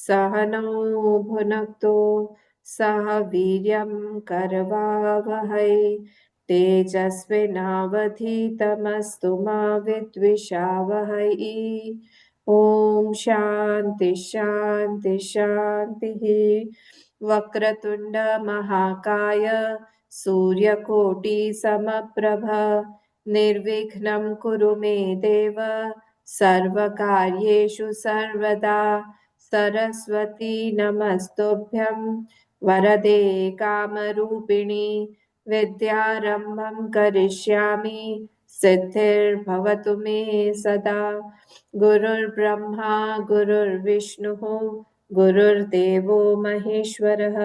सहनौ भुनक्तु सह वीर्यं करवावहै तेजस्विनावधीतमस्तु मा विद्विषावहै। ॐ शान्ति शान्ति शान्तिः। वक्रतुण्ड महाकाय सूर्यकोटि समप्रभ निर्विघ्नं कुरु मे देव सर्वकार्येषु सर्वदा। सरस्वती नमस्तुभ्यं वरदे कामरूपिणि विद्यारम्भं करिष्यामि सिद्धिर्भवतु मे सदा। गुरुर्ब्रह्मा गुरुर्विष्णुः गुरुर्देवो महेश्वरः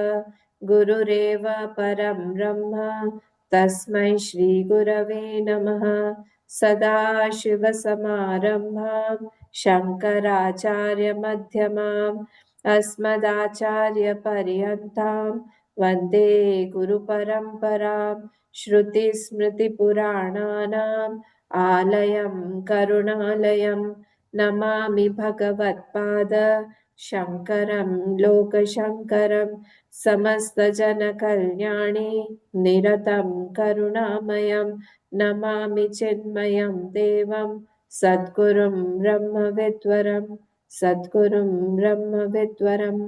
गुरुरेव परं ब्रह्म तस्मै श्रीगुरवे नमः। सदाशिवसमारम्भां शङ्कराचार्यमध्यमाम् अस्मदाचार्यपर्यन्तां वन्दे गुरुपरम्परां। श्रुतिस्मृतिपुराणानाम् आलयं करुणालयं नमामि भगवत्पाद शङ्करं लोकशङ्करं। समस्तजनकल्याणे निरतं करुणामयं नमामि चिन्मयं देवं सद्गुरुं ब्रह्मविद्वरं सद्गुरुं ब्रह्मविद्वरम्।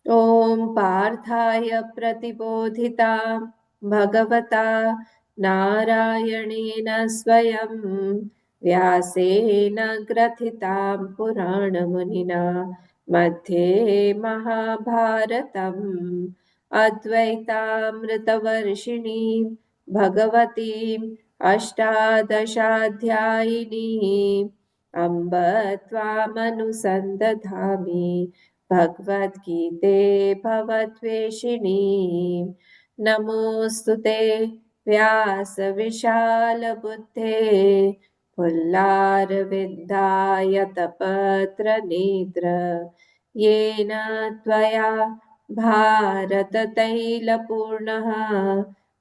ॐ पार्थाय प्रतिबोधितां भगवता नारायणेन स्वयं व्यासेन ग्रथितां पुराणमुनिना मध्ये महाभारतम् अद्वैतामृतवर्षिणीं भगवतीम् अष्टादशाध्यायिनीम् अम्ब त्वामनुसन्दधामि भगवद्गीते भवद्वेषिणी। नमोऽस्तु ते व्यासविशालबुद्धे पुल्लारविन्दायतपत्रनेत्र येन त्वया भारततैलपूर्णः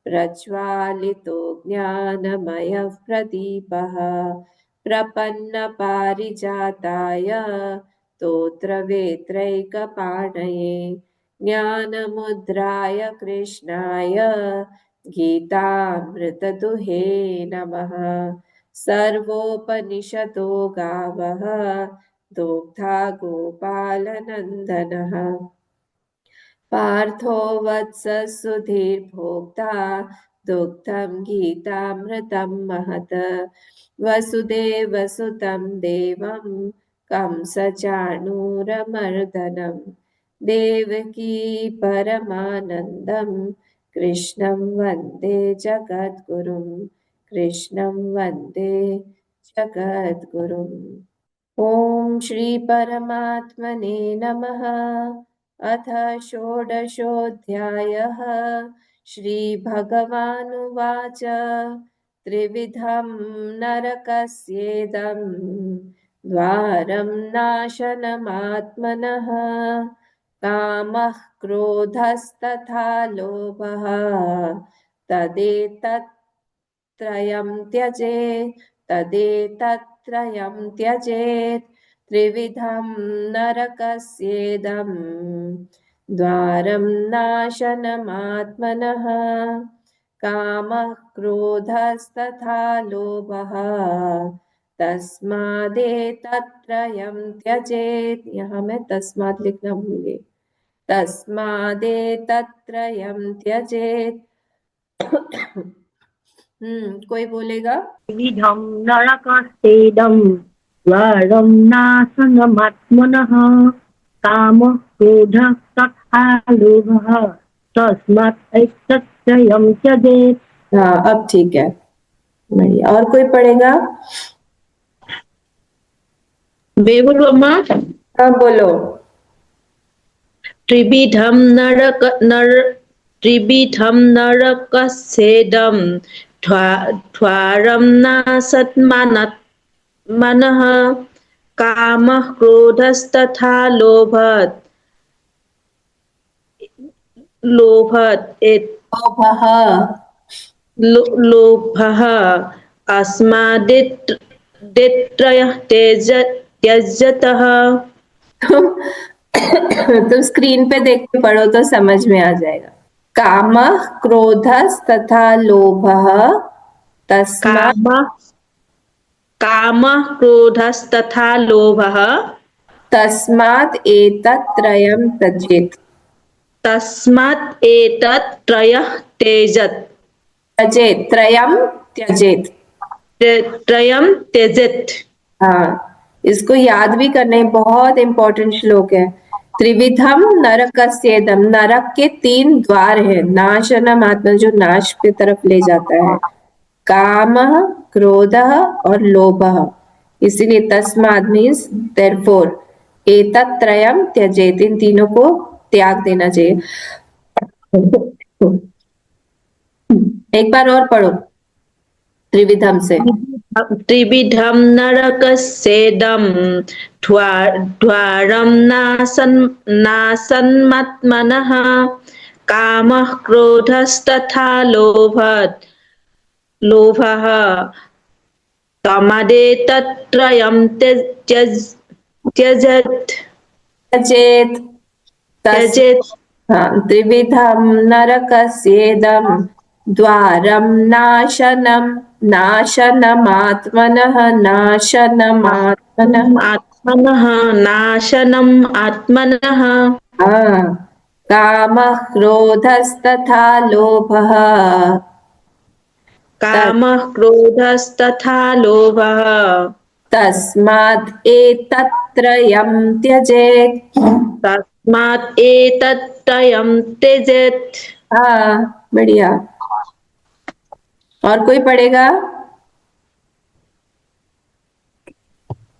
प्रज्वालितो ज्ञानमयः प्रदीपः प्रपन्नपारिजाताय स्तोत्रवेत्रैकपाणये ज्ञानमुद्राय कृष्णाय गीतामृतदुहे नमः। सर्वोपनिषदो गावः दुग्धा गोपालनन्दनः पार्थो वत्स सुधीर्भोक्ता दुग्धं गीतामृतं महत्। वसुदेवसुतं देवं कंसचाणूरमर्दनं देवकी परमानन्दं कृष्णं वन्दे जगद्गुरुं कृष्णं वन्दे जगद्गुरुम्। ॐ श्रीपरमात्मने नमः। अथ षोडशोऽध्यायः। श्रीभगवानुवाच त्रिविधं नरकस्येदं द्वारं नाशनमात्मनः कामः क्रोधस्तथा लोभः तदेतत्त्रयं त्यजेत् त्रिविधं नरकस्येदं द्वारं नाशनमात्मनः कामः क्रोधस्तथा लोभः तस्मादेतत्त्रयं त्यजेत्। यहाँ मैं तस्मात् लिखना भूल गई। तस्मादेतत्त्रयं त्यजेत्। कोई बोलेगा? त्रिविधं नरकस्येदं द्वारं नाशनमात्मनः कामः क्रोधः तथा लोभः तस्मात् एतत्त्रयं त्यजेत्। हाँ, अब ठीक है। बढ़िया। और कोई पढ़ेगा? बेबुल अम्मा। हाँ बोलो। त्रिविधं नरकस्येदं द्वारं नाशनमात्मनः कामः क्रोधस्तथा लोभः अस्मादेतत्त्रयं त्यजतः। तुम स्क्रीन पे देख के पढ़ो तो समझ में आ जाएगा। कामः क्रोधस् तथा लोभः तस्मात् कामः कामः क्रोधस्तथा लोभः तस्मात् एतत्त्रयं त्यजेत्। तस्मात् एतत् त्रयः त्यजेत्। त्यजेत्, त्रयं त्यजेत्। त्रयं त्यजेत्। हाँ, इसको याद भी करने बहुत इंपॉर्टेंट श्लोक है। त्रिविधम नरकस्येदम, नरक के 3 द्वार है। नाशनम आत्मा, जो नाश की तरफ ले जाता है। कामः, क्रोधः और लोभः। इसीलिए तस्माद मीन्स देयरफॉर, एतत्त्रयम् त्यजेत, इन तीनों को त्याग देना चाहिए। एक बार और पढ़ो त्रिविधम से। त्रिविधं नरकस्येदं द्वारं नासन्मात्मनः कामः क्रोधस्तथा लोभः तमदेतत्त्रयं त्यजेत्। त्यजेत्। त्यजेत्। हाँ, त्रिविधम नरकस्येदं द्वारं नाशनमात्मनः, नाशनमात्मनः। आत्मनः नाशनम् आत्मनः। हाँ, कामः क्रोधस्तथा लोभः कामः क्रोधस्तथा लोभः तस्मात् एतत्त्रयं त्यजेत्। तस्मात् एतत्त्रयं त्यजेत्। हाँ, बढ़िया। और कोई पढ़ेगा?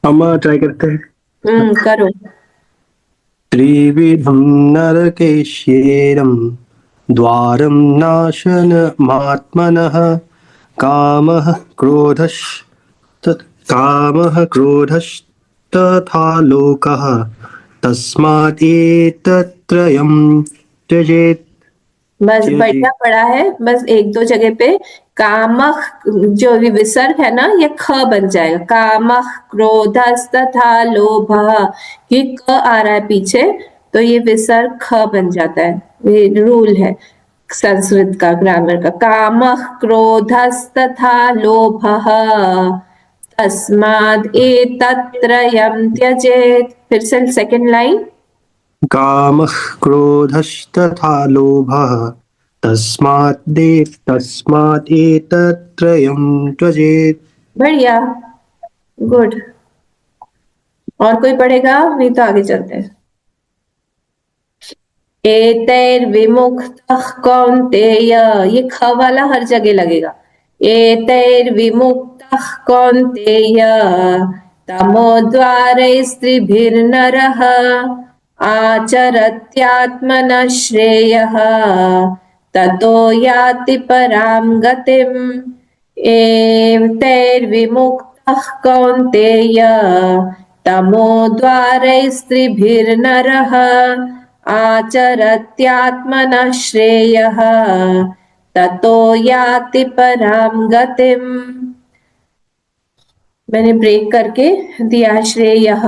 हम ट्राई करते हैं। करो। त्रिविधं नरकेश्येदं द्वारं नाशनमात्मनः कामः क्रोधस्तथा लोकः तस्मात् एतत्त्रयं त्यजेत्। बस बढ़िया पढ़ा है। बस एक दो जगह पे कामः, जो विसर्ग है ना, ये ख बन जाएगा। कामः क्रोधस्तथा लोभः, ये क आ रहा है पीछे, तो ये विसर्ग ख बन जाता है। ये रूल है संस्कृत का, ग्रामर का। कामः क्रोधस्तथा लोभः तस्माद् एतत्त्रयं त्यजेत्। फिर से सेकंड लाइन। कामः क्रोधस्तथा लोभः तस्मात् एतत्त्रयं त्यजेत्। बढ़िया, गुड। और कोई पढ़ेगा? नहीं तो आगे चलते हैं। एतैर्विमुक्तः कौन्तेय, ये ख वाला हर जगह लगेगा। एतैर्विमुक्तः कौन्तेय तमोद्वारैस्त्रिभिर्नरः आचरत्यात्मनः श्रेयः ततो याति परां गतिम्। एतैर्विमुक्तः कौन्तेय तमोद्वारैस्त्रिभिर्नरः आचरत्यात्मनः श्रेयः ततो याति परां गतिम्। मैंने ब्रेक करके दिया श्रेयः,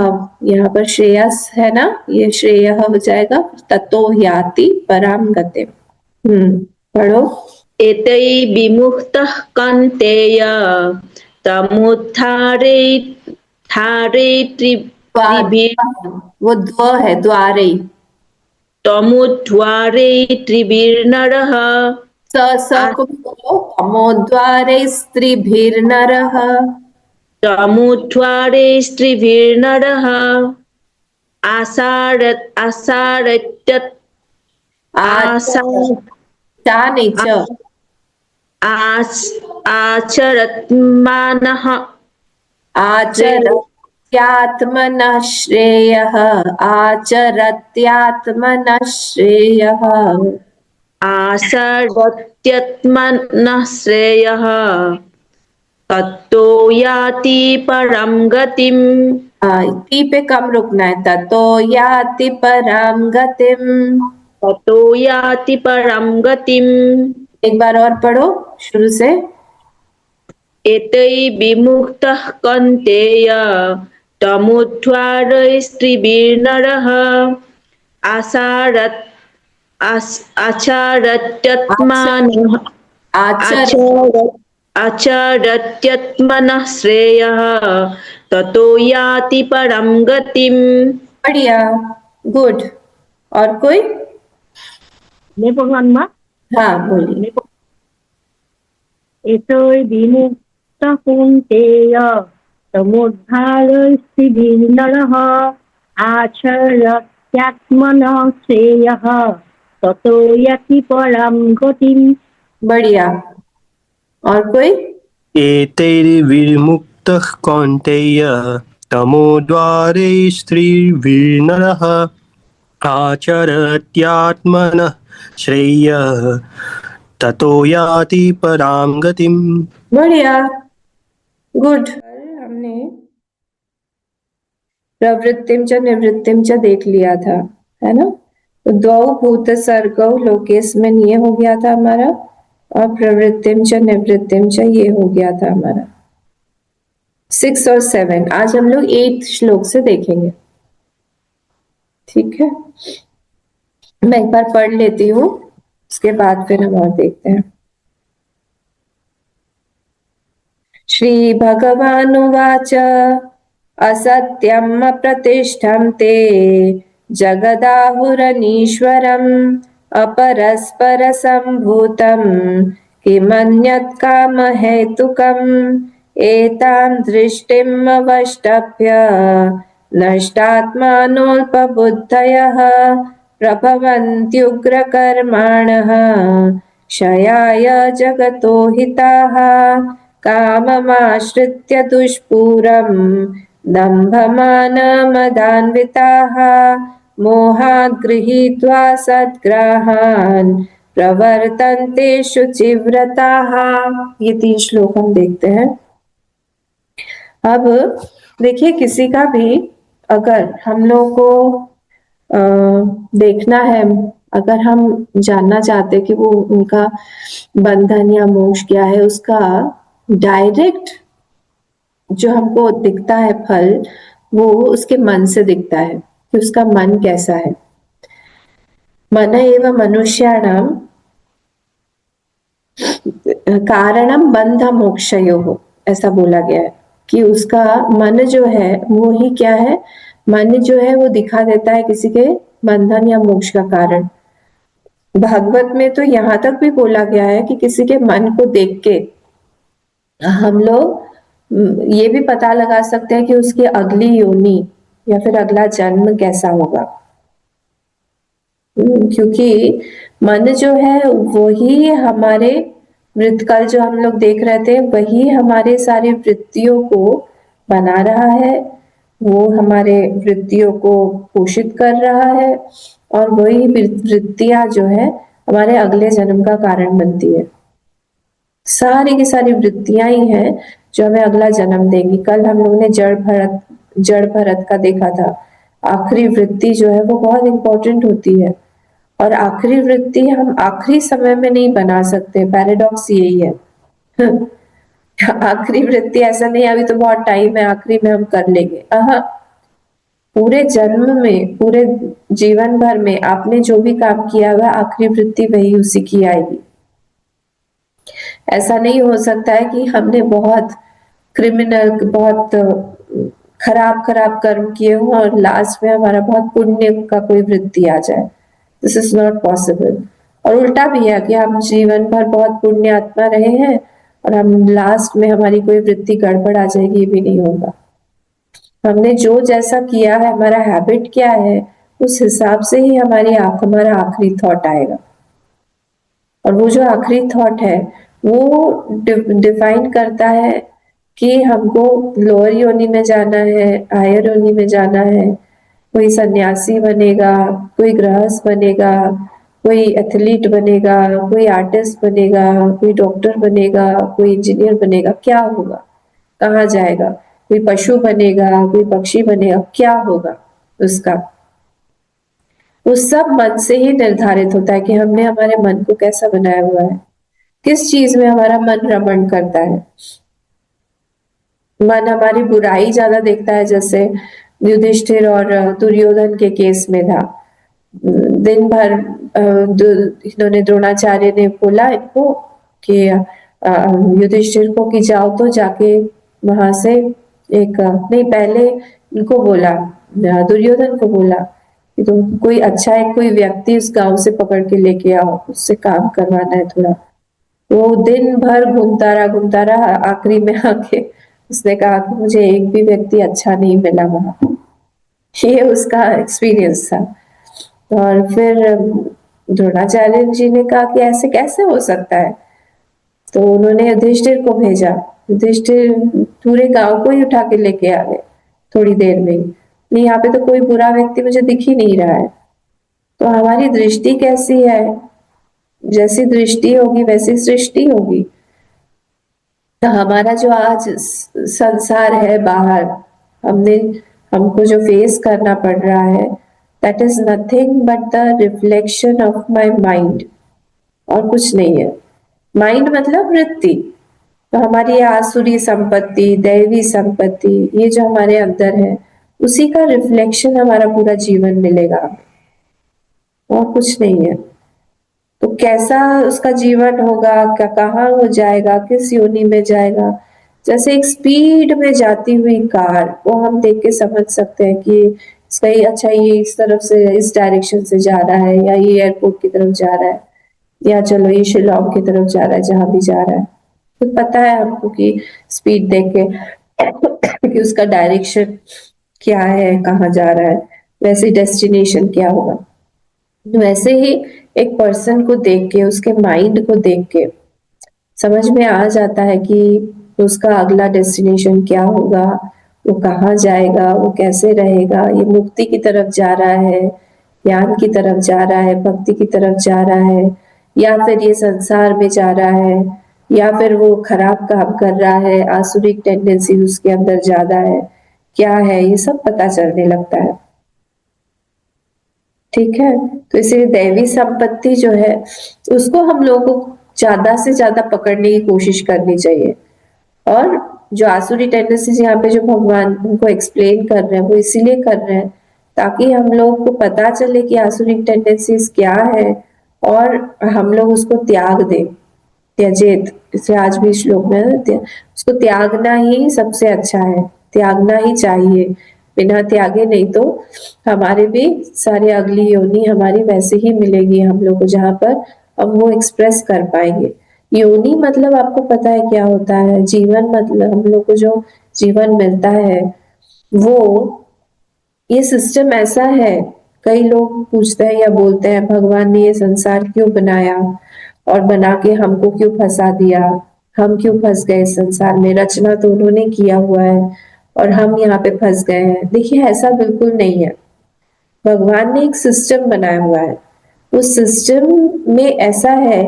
यहाँ पर श्रेयस है ना, ये श्रेयः हो जाएगा। ततो याति परां गतिम्। पढ़ो। एतै विमुक्तः कौन्तेय त्रिभिर् वो द्व है, द्वारे। तमुद्वारे त्रिभिर्नरः स को बोलो। तमोद्वारैस्त्रिभिर्नरः। तमुद्वारे त्रिभिर्नरः आसारत्यत् आचरत्मानः आचरत्यात्मनः श्रेयः। आचरत्यात्मनः श्रेयः। आचरत्यात्मनः श्रेयः ततो याति परं गतिम्। टी पे कम रुकना है। ततो याति परां गतिम्। ततो याति परं गतिम्। एक बार और पढ़ो शुरू से। एतै विमुक्तः कौन्तेय तमुद्वारैस्त्रिभिर्नरः आसारत् आचारत्यत्मानः आचर आचरत्यत्मनः श्रेयः ततो याति परं गतिम्। बढ़िया, गुड। और कोई? मैं भगवान माँ हाँ बोलिए। एतो विमुक्त कुन्तेय समुद्धारस्थिभिर्नरः आचरत्यात्मनः श्रेयः ततो याति परां गतिम्। बढ़िया। और कोई? एतैर्विमुक्तः कौन्तेय तमोद्वारे स्त्रीभिर्नरः आचरत्यात्मनः श्रेयः ततो याति परां गतिम्। बढ़िया, गुड। हमने प्रवृत्तिं च निवृत्तिं च देख लिया था, है ना? तो द्वौ भूत सर्गौ लोकेस्मिन् ये हो गया था हमारा, और प्रवृत्तिं च निवृत्तिं च ये हो गया था हमारा। 6 और 7 आज हम लोग 8 श्लोक से देखेंगे, ठीक है? मैं एक बार पढ़ लेती हूँ, उसके बाद फिर हम और देखते हैं। श्री भगवानुवाच असत्यम् अप्रतिष्ठं ते जगदाहुरनीश्वरम् अपरस्परसम्भूतं किमन्यत् कामहेतुकम् एतां दृष्टिम् अवष्टभ्य नष्टात्मानोऽल्पबुद्धयः प्रभवन्त्युग्रकर्माणः क्षयाय जगतो हिताः काममाश्रित्य दुष्पूरम् दम्भमानमदान्विताः मोहात् गृहीत्वा सद्ग्राहान् प्रवर्तन्ते शुचिव्रताः। ये 3 श्लोक हम देखते हैं। अब देखिए, किसी का भी अगर हम लोग को देखना है, अगर हम जानना चाहते हैं कि वो उनका बंधन या मोक्ष क्या है, उसका डायरेक्ट जो हमको दिखता है फल, वो उसके मन से दिखता है कि उसका मन कैसा है। मन एव मनुष्याणाम कारणम बंध मोक्षयोः, ऐसा बोला गया है कि उसका मन जो है वो ही क्या है, मन जो है वो दिखा देता है किसी के बंधन या मोक्ष का कारण। भागवत में तो यहाँ तक भी बोला गया है कि किसी के मन को देख के हम लोग ये भी पता लगा सकते हैं कि उसकी अगली योनि या फिर अगला जन्म कैसा होगा, क्योंकि मन जो है वही हमारे वृत्तकाल जो हम लोग देख रहे थे, वही हमारे सारी वृत्तियों को बना रहा है, वो हमारे वृत्तियों को पोषित कर रहा है, और वही वृत्तियां जो है हमारे अगले जन्म का कारण बनती है। सारी की सारी वृत्तियां ही हैं जो हमें अगला जन्म देंगी। कल हम लोगों ने जड़ भरत का देखा था। आखिरी वृत्ति जो है वो बहुत इंपॉर्टेंट होती है, और आखिरी वृत्ति हम आखिरी समय में नहीं बना सकते। पैराडॉक्स यही है। आखिरी वृत्ति ऐसा नहीं अभी तो बहुत टाइम है, आखिरी में हम कर लेंगे। पूरे जन्म में, पूरे जीवन भर में आपने जो भी काम किया हुआ, आखिरी वृत्ति वही उसी की आएगी। ऐसा नहीं हो सकता है कि हमने बहुत क्रिमिनल, बहुत खराब कर्म किए हों और लास्ट में हमारा बहुत पुण्य का कोई वृत्ति आ जाए। This is not possible. और उल्टा भी है कि हम जीवन भर बहुत पुण्य आत्मा रहे हैं और हम लास्ट में हमारी कोई वृत्ति गड़बड़ आ जाएगी, ये भी नहीं होगा। हमने जो जैसा किया है, हमारा हैबिट क्या है, उस हिसाब से ही हमारा आखिरी थॉट आएगा। और वो जो आखिरी थॉट है वो डिफाइन करता है कि हमको लोअर योनि में जाना है, हायर योनि में जाना है। कोई सन्यासी बनेगा, कोई गृहस्थ बनेगा, कोई एथलीट बनेगा, कोई आर्टिस्ट बनेगा, कोई डॉक्टर बनेगा, कोई इंजीनियर बनेगा, क्या होगा, कहाँ जाएगा? कोई पशु बनेगा, कोई पक्षी बनेगा, क्या होगा उसका? वो सब मन से ही निर्धारित होता है कि हमने हमारे मन को कैसा बनाया हुआ है, किस चीज में हमारा मन रमण करता है। मन हमारी बुराई ज्यादा देखता है, जैसे युधिष्ठिर और दुर्योधन के केस में था। दिन भर इन्होंने द्रोणाचार्य ने बोला इनको कि युधिष्ठिर को कि जाओ तो जाके वहां से एक नहीं पहले इनको बोला दुर्योधन को बोला कि तुम कोई अच्छा एक कोई व्यक्ति उस गांव से पकड़ के लेके आओ, उससे काम करवाना है थोड़ा। वो दिन भर घूमता रहा, आखिरी में आके उसने कहा कि मुझे एक भी व्यक्ति अच्छा नहीं मिला वहां। ये उसका एक्सपीरियंस था। और फिर द्रोणाचार्य जी ने कहा कि ऐसे कैसे हो सकता है, तो उन्होंने युधिष्ठिर को भेजा। युधिष्ठिर पूरे गांव को ही उठा के लेके आ गए थोड़ी देर में ही। नहीं, यहाँ पे तो कोई बुरा व्यक्ति मुझे दिख ही नहीं रहा है। तो हमारी दृष्टि कैसी है, जैसी दृष्टि होगी वैसी सृष्टि होगी। तो हमारा जो आज संसार है बाहर, हमको जो फेस करना पड़ रहा है, that is nothing but the reflection of my mind, और कुछ नहीं है। माइंड मतलब वृत्ति। तो हमारी आसुरी संपत्ति, दैवी संपत्ति, ये जो हमारे अंदर है, उसी का रिफ्लेक्शन हमारा पूरा जीवन मिलेगा, और कुछ नहीं है। तो कैसा उसका जीवन होगा, क्या कहाँ वो जाएगा, किस योनि में जाएगा। जैसे एक स्पीड में जाती हुई कार, वो हम देख के समझ सकते हैं कि इसका अच्छा ये इस तरफ से, इस डायरेक्शन से जा रहा है, या ये एयरपोर्ट की तरफ जा रहा है, या चलो ये शिलोंग की तरफ जा रहा है, जहां भी जा रहा है। तो पता है हमको कि स्पीड देख के कि उसका डायरेक्शन क्या है, कहाँ जा रहा है, वैसे डेस्टिनेशन क्या होगा। वैसे ही एक पर्सन को देख के, उसके माइंड को देख के समझ में आ जाता है कि उसका अगला डेस्टिनेशन क्या होगा, वो कहाँ जाएगा, वो कैसे रहेगा। ये मुक्ति की तरफ जा रहा है, ज्ञान की तरफ जा रहा है, भक्ति की तरफ जा रहा है, या फिर ये संसार में जा रहा है, या फिर वो खराब काम कर रहा है, आसुरिक टेंडेंसी उसके अंदर ज्यादा है, क्या है, ये सब पता चलने लगता है। ठीक है, तो इसीलिए दैवी संपत्ति जो है उसको हम लोगों को ज्यादा से ज्यादा पकड़ने की कोशिश करनी चाहिए। और जो आसुरी टेंडेंसीज यहाँ पे जो भगवान उनको एक्सप्लेन कर रहे हैं, वो इसीलिए कर रहे हैं ताकि हम लोग को पता चले कि आसुरी टेंडेंसीज क्या है, और हम लोग उसको त्याग दें। त्यजेत, इसे आज भी श्लोक में है, उसको त्यागना ही सबसे अच्छा है, त्यागना ही चाहिए। बिना त्यागे नहीं तो हमारे भी सारे अगली योनि हमारी वैसे ही मिलेगी हम लोग को, जहां पर हम वो एक्सप्रेस कर पाएंगे। योनि मतलब आपको पता है क्या होता है, जीवन मतलब हम लोग को जो जीवन मिलता है वो, ये सिस्टम ऐसा है। कई लोग पूछते हैं या बोलते हैं भगवान ने ये संसार क्यों बनाया, और बना के हमको क्यों फंसा दिया, हम क्यों फंस गए इस संसार में। रचना तो उन्होंने किया हुआ है और हम यहाँ पे फंस गए हैं। देखिए ऐसा बिल्कुल नहीं है। भगवान ने एक सिस्टम बनाया हुआ है। उस सिस्टम में ऐसा है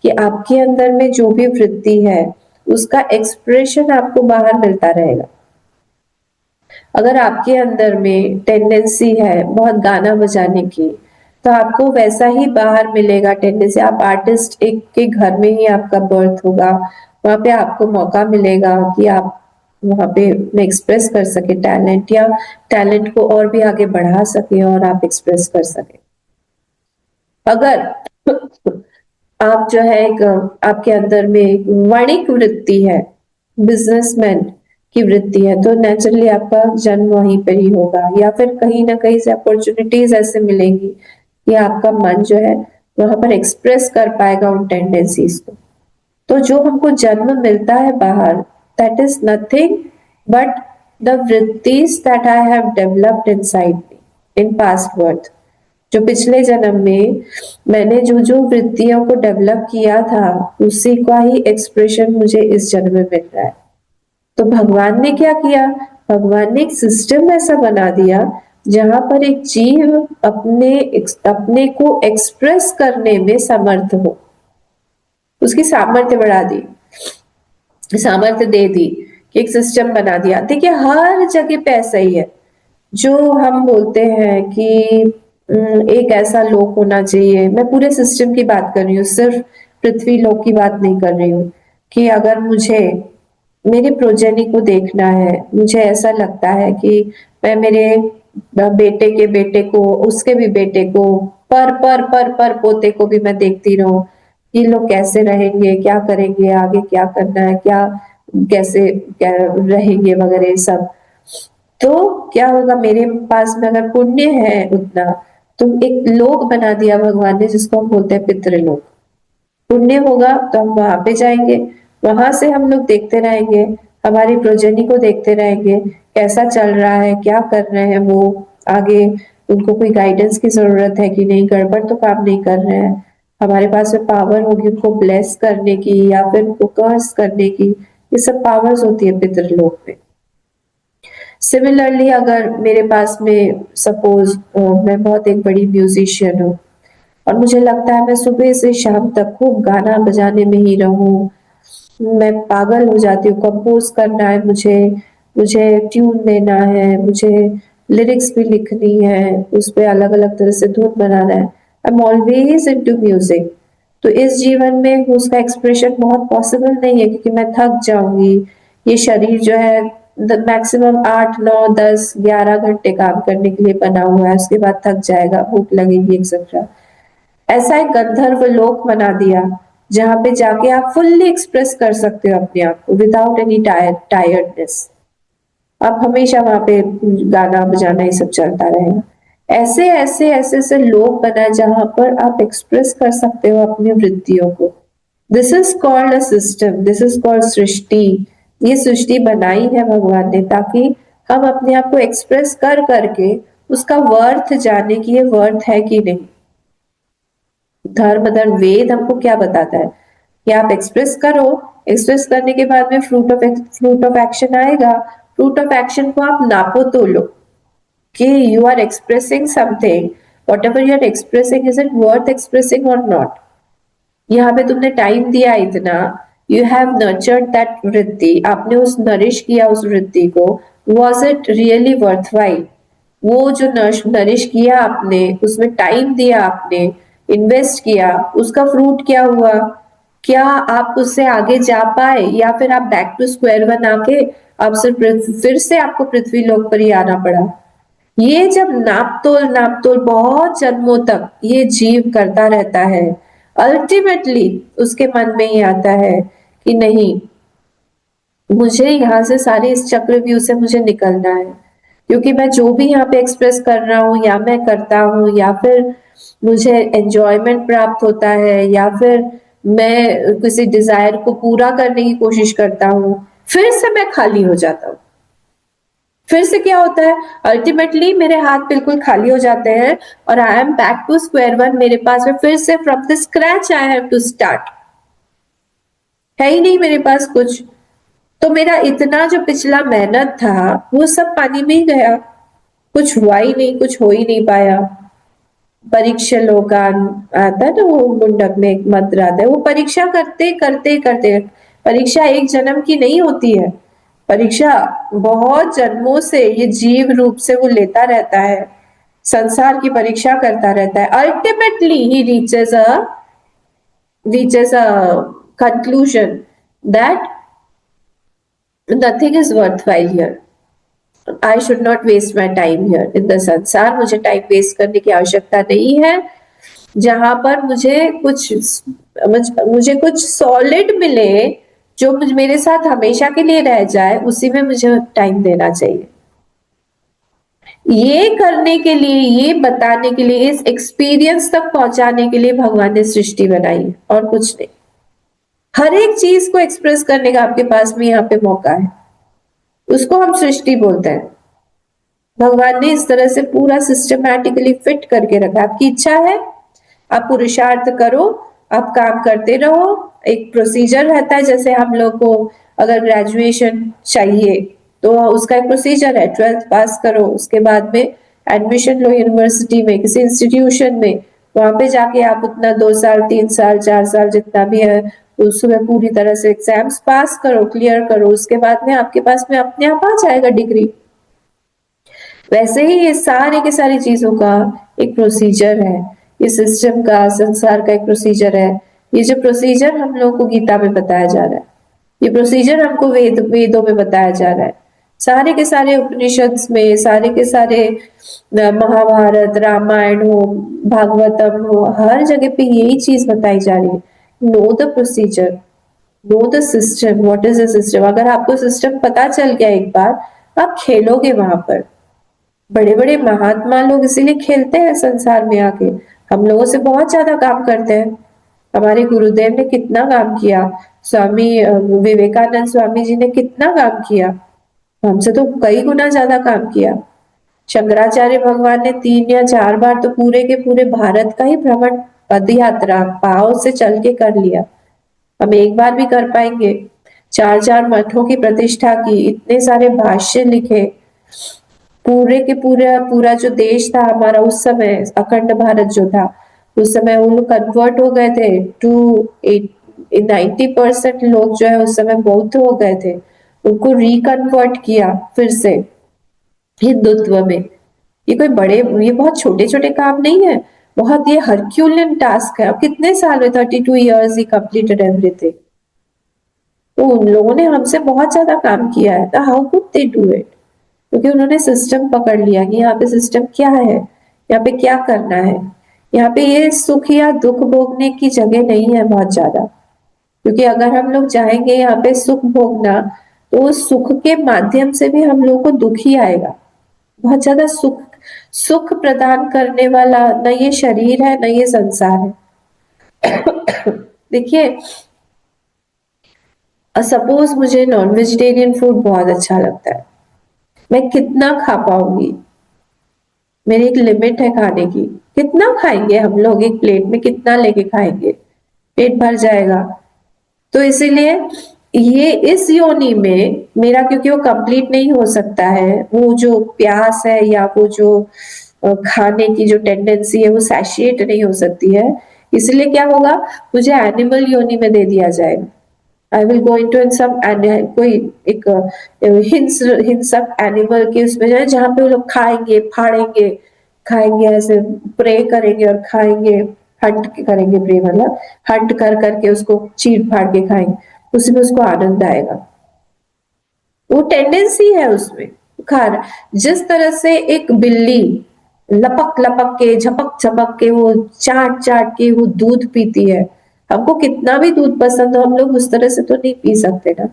कि आपके अंदर में जो भी वृत्ति है उसका एक्सप्रेशन आपको बाहर मिलता रहेगा। अगर आपके अंदर में टेंडेंसी है बहुत गाना बजाने की, तो आपको वैसा ही बाहर मिलेगा टेंडेंसी। आप आर्टिस्ट एक के घर में ही आपका बर्थ होगा, वहां पे आपको मौका मिलेगा कि आप वहां पे एक्सप्रेस कर सके टैलेंट, या टैलेंट को और भी आगे बढ़ा सके और आप एक्सप्रेस कर सके। अगर आप जो है एक आपके अंदर में एक वाणिक वृत्ति है, बिजनेसमैन की वृत्ति है, तो नेचुरली आपका जन्म वहीं पर ही होगा, या फिर कहीं ना कहीं से अपॉर्चुनिटीज ऐसे मिलेंगी कि आपका मन जो है वहां पर एक्सप्रेस कर पाएगा उन टेंडेंसीज को। तो जो हमको जन्म मिलता है बाहर, that is nothing but the वृत्तिज that I have developed inside me in past birth. जो पिछले जन्म में मैंने जो जो वृत्तियों को डेवलप किया था, उसी का ही एक्सप्रेशन मुझे इस जन्म में मिल रहा है। तो भगवान ने क्या किया, भगवान ने एक सिस्टम ऐसा बना दिया जहां पर एक जीव अपने को एक्सप्रेस करने में समर्थ हो। उसकी सामर्थ्य बढ़ा दी, सामर्थ्य दे दी, कि एक सिस्टम बना दिया। देखिए हर जगह पे ऐसा ही है। जो हम बोलते हैं कि एक ऐसा लोक होना चाहिए, मैं पूरे सिस्टम की बात कर रही हूँ, सिर्फ पृथ्वी लोक की बात नहीं कर रही हूँ, कि अगर मुझे मेरे प्रोजेनी को देखना है, मुझे ऐसा लगता है कि मैं मेरे बेटे के बेटे को, उसके भी बेटे को, पर पोते को भी मैं देखती रहूं, ये लोग कैसे रहेंगे, क्या करेंगे, आगे क्या करना है, क्या कैसे क्या रहेंगे वगैरह सब। तो क्या होगा, मेरे पास में अगर पुण्य है उतना, तो एक लोक बना दिया भगवान ने जिसको हम बोलते हैं पितृलोक। पुण्य होगा तो हम वहां पे जाएंगे, वहां से हम लोग देखते रहेंगे, हमारी प्रोजनी को देखते रहेंगे कैसा चल रहा है, क्या कर रहे हैं वो आगे, उनको कोई गाइडेंस की जरूरत है कि नहीं, गड़बड़ तो काम नहीं कर रहे हैं। हमारे पास में पावर होगी उनको ब्लेस करने की या फिर उनको कर्स करने की, ये सब पावर्स होती है पितृलोक में। सिमिलरली अगर मेरे पास में सपोज मैं बहुत एक बड़ी म्यूजिशियन हूँ और मुझे लगता है मैं सुबह से शाम तक खूब गाना बजाने में ही रहूं, मैं पागल हो जाती हूँ, कंपोज करना है मुझे, मुझे ट्यून देना है, मुझे लिरिक्स भी लिखनी है, उस पे अलग अलग तरह से धुन बनाना है, I am always into music. तो इस जीवन में उसका एक्सप्रेशन बहुत पॉसिबल नहीं है क्योंकि मैं थक जाऊंगी। ये शरीर जो है मैक्सिमम 8 9 10 11 घंटे काम करने के लिए बना हुआ है, उसके बाद थक जाएगा, भूख लगेगी एक्सेट्रा। ऐसा एक गंधर्व लोक बना दिया जहां पे जाके आप फुल्ली एक्सप्रेस कर सकते हो अपने आप को विदाउट एनी टायर्डनेस। आप हमेशा वहां पे गाना बजाना ये सब चलता रहेगा। ऐसे ऐसे ऐसे ऐसे लोक बना जहां पर आप एक्सप्रेस कर सकते हो अपनी वृत्तियों को। This is called a system, this is called सृष्टि। ये सृष्टि बनाई है भगवान ने ताकि हम अपने आप को एक्सप्रेस कर करके उसका वर्थ जाने की ये वर्थ है कि नहीं। धर्म धर्म वेद हमको क्या बताता है कि आप एक्सप्रेस करो, एक्सप्रेस करने के बाद में फ्रूट ऑफ एक्शन आएगा। फ्रूट ऑफ एक्शन को आप नापो तोलो कि you are expressing something, what ever you are expressing, is it worth expressing और नॉट। यहाँ पे तुमने टाइम दिया इतना, यू हैव नर्चर्ड दैट वृत्ति, आपने उस नरिश किया उस वृत्ति को, वॉज इट रियली वर्थवाइल। वो जो नरिश किया आपने, उसमें टाइम दिया आपने, इन्वेस्ट किया, उसका फ्रूट क्या हुआ, क्या आप उससे आगे जा पाए या फिर आप बैक टू स्क्वायर वन आके आप फिर से आपको पृथ्वी लोक पर ही आना पड़ा। ये जब नाप तोल बहुत जन्मों तक ये जीव करता रहता है, अल्टीमेटली उसके मन में ही आता है कि नहीं, मुझे यहाँ से सारे इस चक्रव्यूह से मुझे निकलना है, क्योंकि मैं जो भी यहाँ पे एक्सप्रेस कर रहा हूँ या मैं करता हूँ या फिर मुझे एंजॉयमेंट प्राप्त होता है या फिर मैं किसी डिजायर को पूरा करने की कोशिश करता हूँ, फिर से मैं खाली हो जाता हूँ। फिर से क्या होता है, अल्टीमेटली मेरे हाथ बिल्कुल खाली हो जाते हैं और I am back to square one. मेरे पास में फिर से from the scratch I have to start, है ही नहीं मेरे पास कुछ। तो मेरा इतना जो पिछला मेहनत था वो सब पानी में ही गया, कुछ हुआ ही नहीं, कुछ हो ही नहीं पाया। परीक्षा लोकान आता है ना, वो मुंडक में एक मंत्र आता है, वो परीक्षा करते करते करते, परीक्षा एक जन्म की नहीं होती है, परीक्षा बहुत जन्मों से ये जीव रूप से वो लेता रहता है, संसार की परीक्षा करता रहता है। Ultimately he reaches a conclusion that nothing is worthwhile here. I should not waste my time here in the संसार, मुझे टाइम वेस्ट करने की आवश्यकता नहीं है। जहां पर मुझे कुछ सॉलिड मिले जो मेरे साथ हमेशा के लिए रह जाए, उसी में मुझे टाइम देना चाहिए। ये करने के लिए, ये बताने के लिए, इस एक्सपीरियंस तक पहुंचाने के लिए भगवान ने सृष्टि बनाई है और कुछ नहीं। हर एक चीज को एक्सप्रेस करने का आपके पास में यहाँ पे मौका है, उसको हम सृष्टि बोलते हैं। भगवान ने इस तरह से पूरा सिस्टमैटिकली फिट करके रखा। आपकी इच्छा है, आप पुरुषार्थ करो, आप काम करते रहो। एक प्रोसीजर रहता है, जैसे हम लोग को अगर ग्रेजुएशन चाहिए तो उसका एक प्रोसीजर है, 12th पास करो, उसके बाद में एडमिशन लो यूनिवर्सिटी में, किसी इंस्टीट्यूशन में, वहां पे जाके आप उतना 2 साल 3 साल 4 साल जितना भी है उसमें पूरी तरह से एग्जाम्स पास करो, क्लियर करो, उसके बाद में आपके पास में अपने आप आ जाएगा डिग्री। वैसे ही ये सारे के सारी चीजों का एक प्रोसीजर है, ये सिस्टम का, संसार का एक प्रोसीजर है। ये जो प्रोसीजर हम लोग को गीता में बताया जा रहा है, ये प्रोसीजर हमको वेदों में बताया जा रहा है, सारे के सारे उपनिषद में, सारे के सारे महाभारत, रामायण हो, भागवतम हो, हर जगह पे यही चीज बताई जा रही है। Know the procedure, know the system, what is the system. अगर आपको सिस्टम पता चल गया एक बार, आप खेलोगे वहां पर। बड़े बड़े महात्मा लोग इसीलिए खेलते हैं संसार में आके, हम लोगों से बहुत ज्यादा काम करते हैं। हमारे गुरुदेव ने कितना काम किया, स्वामी विवेकानंद स्वामी जी ने कितना काम किया, हमसे तो कई गुना ज्यादा काम किया। शंकराचार्य भगवान ने 3 या 4 बार तो पूरे के पूरे भारत का ही भ्रमण पद यात्रा पांव से चल के कर लिया। हम एक बार भी कर पाएंगे? 4 मठों की प्रतिष्ठा की, इतने सारे भाष्य लिखे, पूरे के पूरा जो देश था हमारा उस समय, अखंड भारत जो था उस समय, वो लोग कन्वर्ट हो गए थे टू 90% लोग जो है उस समय बौद्ध हो गए थे, उनको रिकन्वर्ट किया फिर से हिंदुत्व में। ये कोई बड़े, ये बहुत छोटे छोटे काम नहीं है, बहुत ये हरक्यूलियन टास्क है। अब कितने साल में, 32 years ही कंप्लीटेड एवरीथिंग। तो उन लोगों ने हमसे बहुत ज्यादा काम किया है। तो how could they do it? क्योंकि उन्होंने सिस्टम पकड़ लिया कि यहाँ पे सिस्टम क्या है, यहाँ पे क्या करना है। यहाँ पे ये सुख या दुख भोगने की जगह नहीं है बहुत ज्यादा, क्योंकि अगर हम लोग चाहेंगे यहाँ पे सुख भोगना, तो उस सुख के माध्यम से भी हम लोग को दुख ही आएगा। बहुत ज्यादा सुख प्रदान करने वाला न ये शरीर है, न ये संसार है। देखिए, सपोज मुझे नॉन वेजिटेरियन फूड बहुत अच्छा लगता है, मैं कितना खा पाऊंगी? मेरी एक लिमिट है खाने की। कितना खाएंगे हम लोग? एक प्लेट में कितना लेके खाएंगे? पेट भर जाएगा। तो इसीलिए ये इस योनि में मेरा, क्योंकि वो कंप्लीट नहीं हो सकता है, वो जो प्यास है या वो जो खाने की जो टेंडेंसी है वो सैशिएट नहीं हो सकती है। इसलिए क्या होगा, मुझे एनिमल योनि में दे दिया जाएगा। I will go into in सम कोई एक हिंसक एनिमल के उसमें जाए, जहाँ पे वो लोग खाएंगे, फाड़ेंगे, खाएंगे, ऐसे प्रे करेंगे और खाएंगे, हंट करेंगे, प्रे मतलब हंट कर करके उसको चीर फाड़ के खाएंगे, उसमें उसको आनंद आएगा। वो टेंडेंसी है उसमें खार। जिस तरह से एक बिल्ली लपक लपक के, झपक झपक के, वो चाट चाट के वो दूध पीती है, हमको कितना भी दूध पसंद हो, हम लोग उस तरह से तो नहीं पी सकते ना,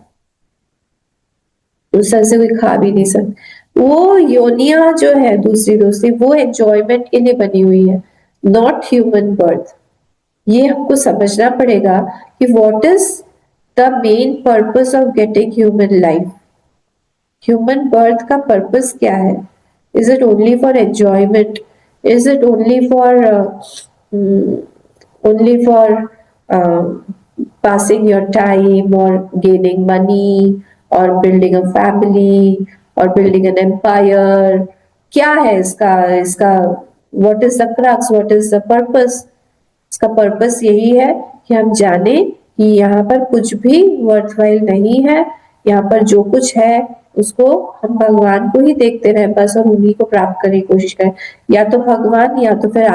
उस तरह से कोई खा भी नहीं सकते। वो योनिया जो है दूसरी वो एंजॉयमेंट के लिए बनी हुई है, नॉट ह्यूमन बर्थ। ये हमको समझना पड़ेगा कि what is the main purpose of getting human life. Human birth का पर्पस क्या है? Is it only for enjoyment? Is it only for passing your time or gaining money or building a family or building an empire? क्या है इसका what is the crux, what is the purpose? इसका purpose यही है कि हम जाने कि यहाँ पर कुछ भी वर्थवाइल नहीं है, यहाँ पर जो कुछ है उसको हम भगवान को ही देखते रहे बस, और उन्हीं को प्राप्त करने की कोशिश करें, या तो भगवान या तो फिर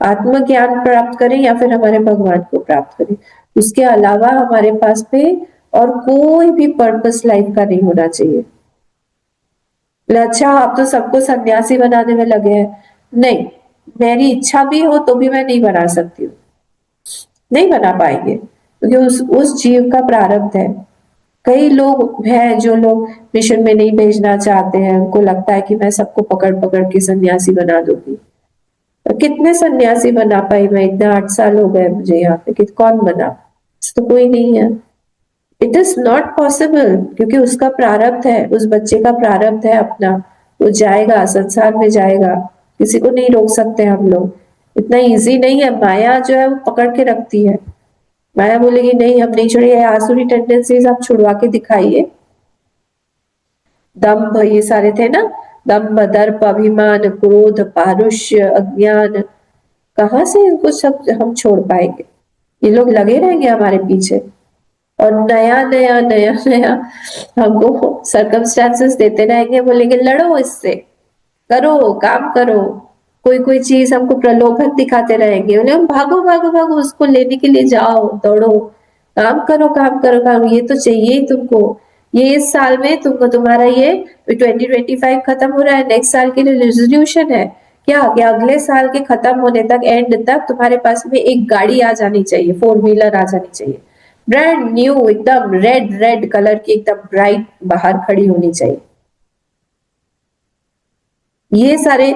आत्मज्ञान प्राप्त करें या फिर हमारे भगवान को प्राप्त करें। उसके अलावा हमारे पास पे और कोई भी पर्पस लाइफ का नहीं होना चाहिए। अच्छा, आप तो सबको सन्यासी बनाने में लगे हैं। नहीं, मेरी इच्छा भी हो तो भी मैं नहीं बना सकती हूँ, नहीं बना पाएंगे, क्योंकि उस जीव का प्रारब्ध है। कई लोग हैं जो लोग मिशन में नहीं भेजना चाहते हैं, उनको लगता है कि मैं सबको पकड़ पकड़ के सन्यासी बना दूंगी। कितने सन्यासी बना पाई मैं? इतने 8 साल हो गए मुझे यहाँ पे, कि कौन बना? तो कोई नहीं है। इट इज नॉट पॉसिबल, क्योंकि उसका प्रारब्ध है, उस बच्चे का प्रारब्ध है अपना, वो जाएगा, संसार में जाएगा, किसी को नहीं रोक सकते हम लोग। इतना इजी नहीं है। माया जो है वो पकड़ के रखती है। माया बोलेगी नहीं, हम नहीं छोड़ेंगे। आसुरी टेंडेंसीज आप छुड़वा के दिखाइए। दम्भ, ये सारे थे ना, दम्भ, दर्प, अभिमान, क्रोध, पारुष्य, अज्ञान, कहाँ से इनको सब हम छोड़ पाएंगे? ये लोग लगे रहेंगे हमारे पीछे और नया नया नया नया हमको सर्कमस्टांसेस देते रहेंगे, बोलेंगे लड़ो इससे, करो, काम करो। कोई चीज हमको प्रलोभन दिखाते रहेंगे, बोले भागो भागो भागो, उसको लेने के लिए जाओ, दौड़ो, काम करो काम करो काम, ये तो चाहिए ही तुमको, ये इस साल में तुमको तुम्हारा ये 2025 खत्म हो रहा है, नेक्स्ट साल के लिए रेजोल्यूशन है क्या कि अगले साल के खत्म होने तक, एंड तक तुम्हारे पास में एक गाड़ी आ जानी चाहिए, 4 व्हीलर आ जानी चाहिए, ब्रांड न्यू, एकदम रेड रेड कलर की, एकदम ब्राइट, बाहर खड़ी होनी चाहिए। ये सारे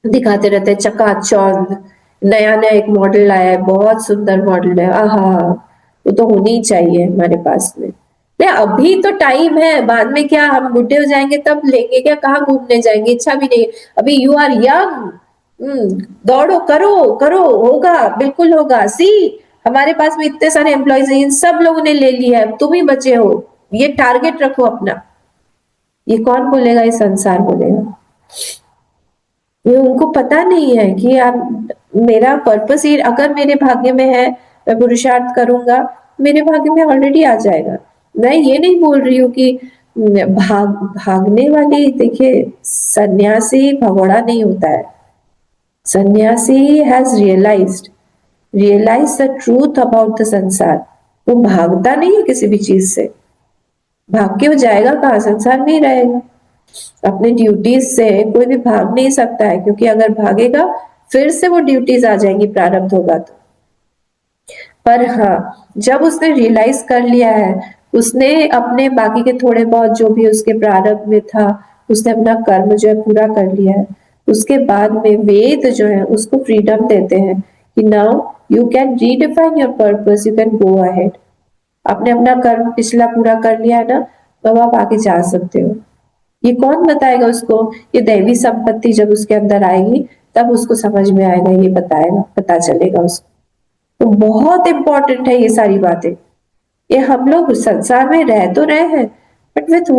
दिखाते रहते हैं चकाचौंध, नया नया एक मॉडल आया है, बहुत सुंदर मॉडल है, आहा, वो तो होनी ही चाहिए हमारे पास में। नहीं, अभी तो टाइम है, बाद में क्या हम बुढ़े हो जाएंगे तब लेंगे क्या, कहाँ घूमने जाएंगे, इच्छा भी नहीं। अभी यू आर यंग, दौड़ो, करो करो, होगा, बिल्कुल होगा। सी, हमारे पास में इतने सारे एम्प्लॉयज हैं, इन सब लोगों ने ले लिया है, तुम ही बचे हो। ये टारगेट रखो अपना। ये कौन बोलेगा? ये संसार बोलेगा। ये उनको पता नहीं है कि आप, मेरा पर्पस ही, अगर मेरे भाग्य में है, मैं पुरुषार्थ करूंगा, मेरे भाग्य में ऑलरेडी आ जाएगा। मैं ये नहीं बोल रही हूँ कि भागने वाली, देखिए, सन्यासी भगोड़ा नहीं होता है। Sannyasi has realize the truth about the samsara. वो भागता नहीं है किसी भी चीज से, भाग के वो जाएगा कहाँ? संसार में ही रहेगा। अपने ड्यूटीज से कोई भी भाग नहीं सकता है, क्योंकि अगर भागेगा फिर से वो ड्यूटीज आ जाएंगी, प्रारब्ध होगा तो। पर हाँ, जब उसने रियलाइज कर लिया है, उसने अपने बाकी के थोड़े बहुत जो भी उसके प्रारब्ध में था, उसने अपना कर्म जो है पूरा कर लिया है, उसके बाद में वेद जो है उसको फ्रीडम देते हैं कि now you can redefine your purpose, you can go ahead. आपने अपना कर्म पिछला पूरा कर लिया है ना, तब आप आगे जा सकते हो। ये कौन बताएगा उसको? ये दैवी संपत्ति जब उसके अंदर आएगी तब उसको समझ में आएगा, ये बताएगा, पता चलेगा उसको। तो बहुत इंपॉर्टेंट है ये सारी बातें। ये हम लोग संसार में रह तो रहे हैं, but with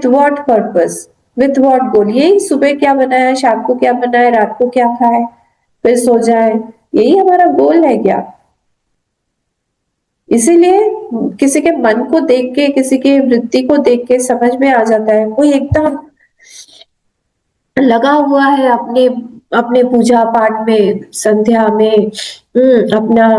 what purpose, with what goal? यही सुबह क्या बनाया, शाम को क्या बनाए, रात को क्या खाए, फिर सो जाए, यही हमारा गोल है क्या? इसीलिए किसी के मन को देख के, किसी की वृत्ति को देख के समझ में आ जाता है, कोई एकदम लगा हुआ है अपने अपने पूजा पाठ में, संध्या में, अपना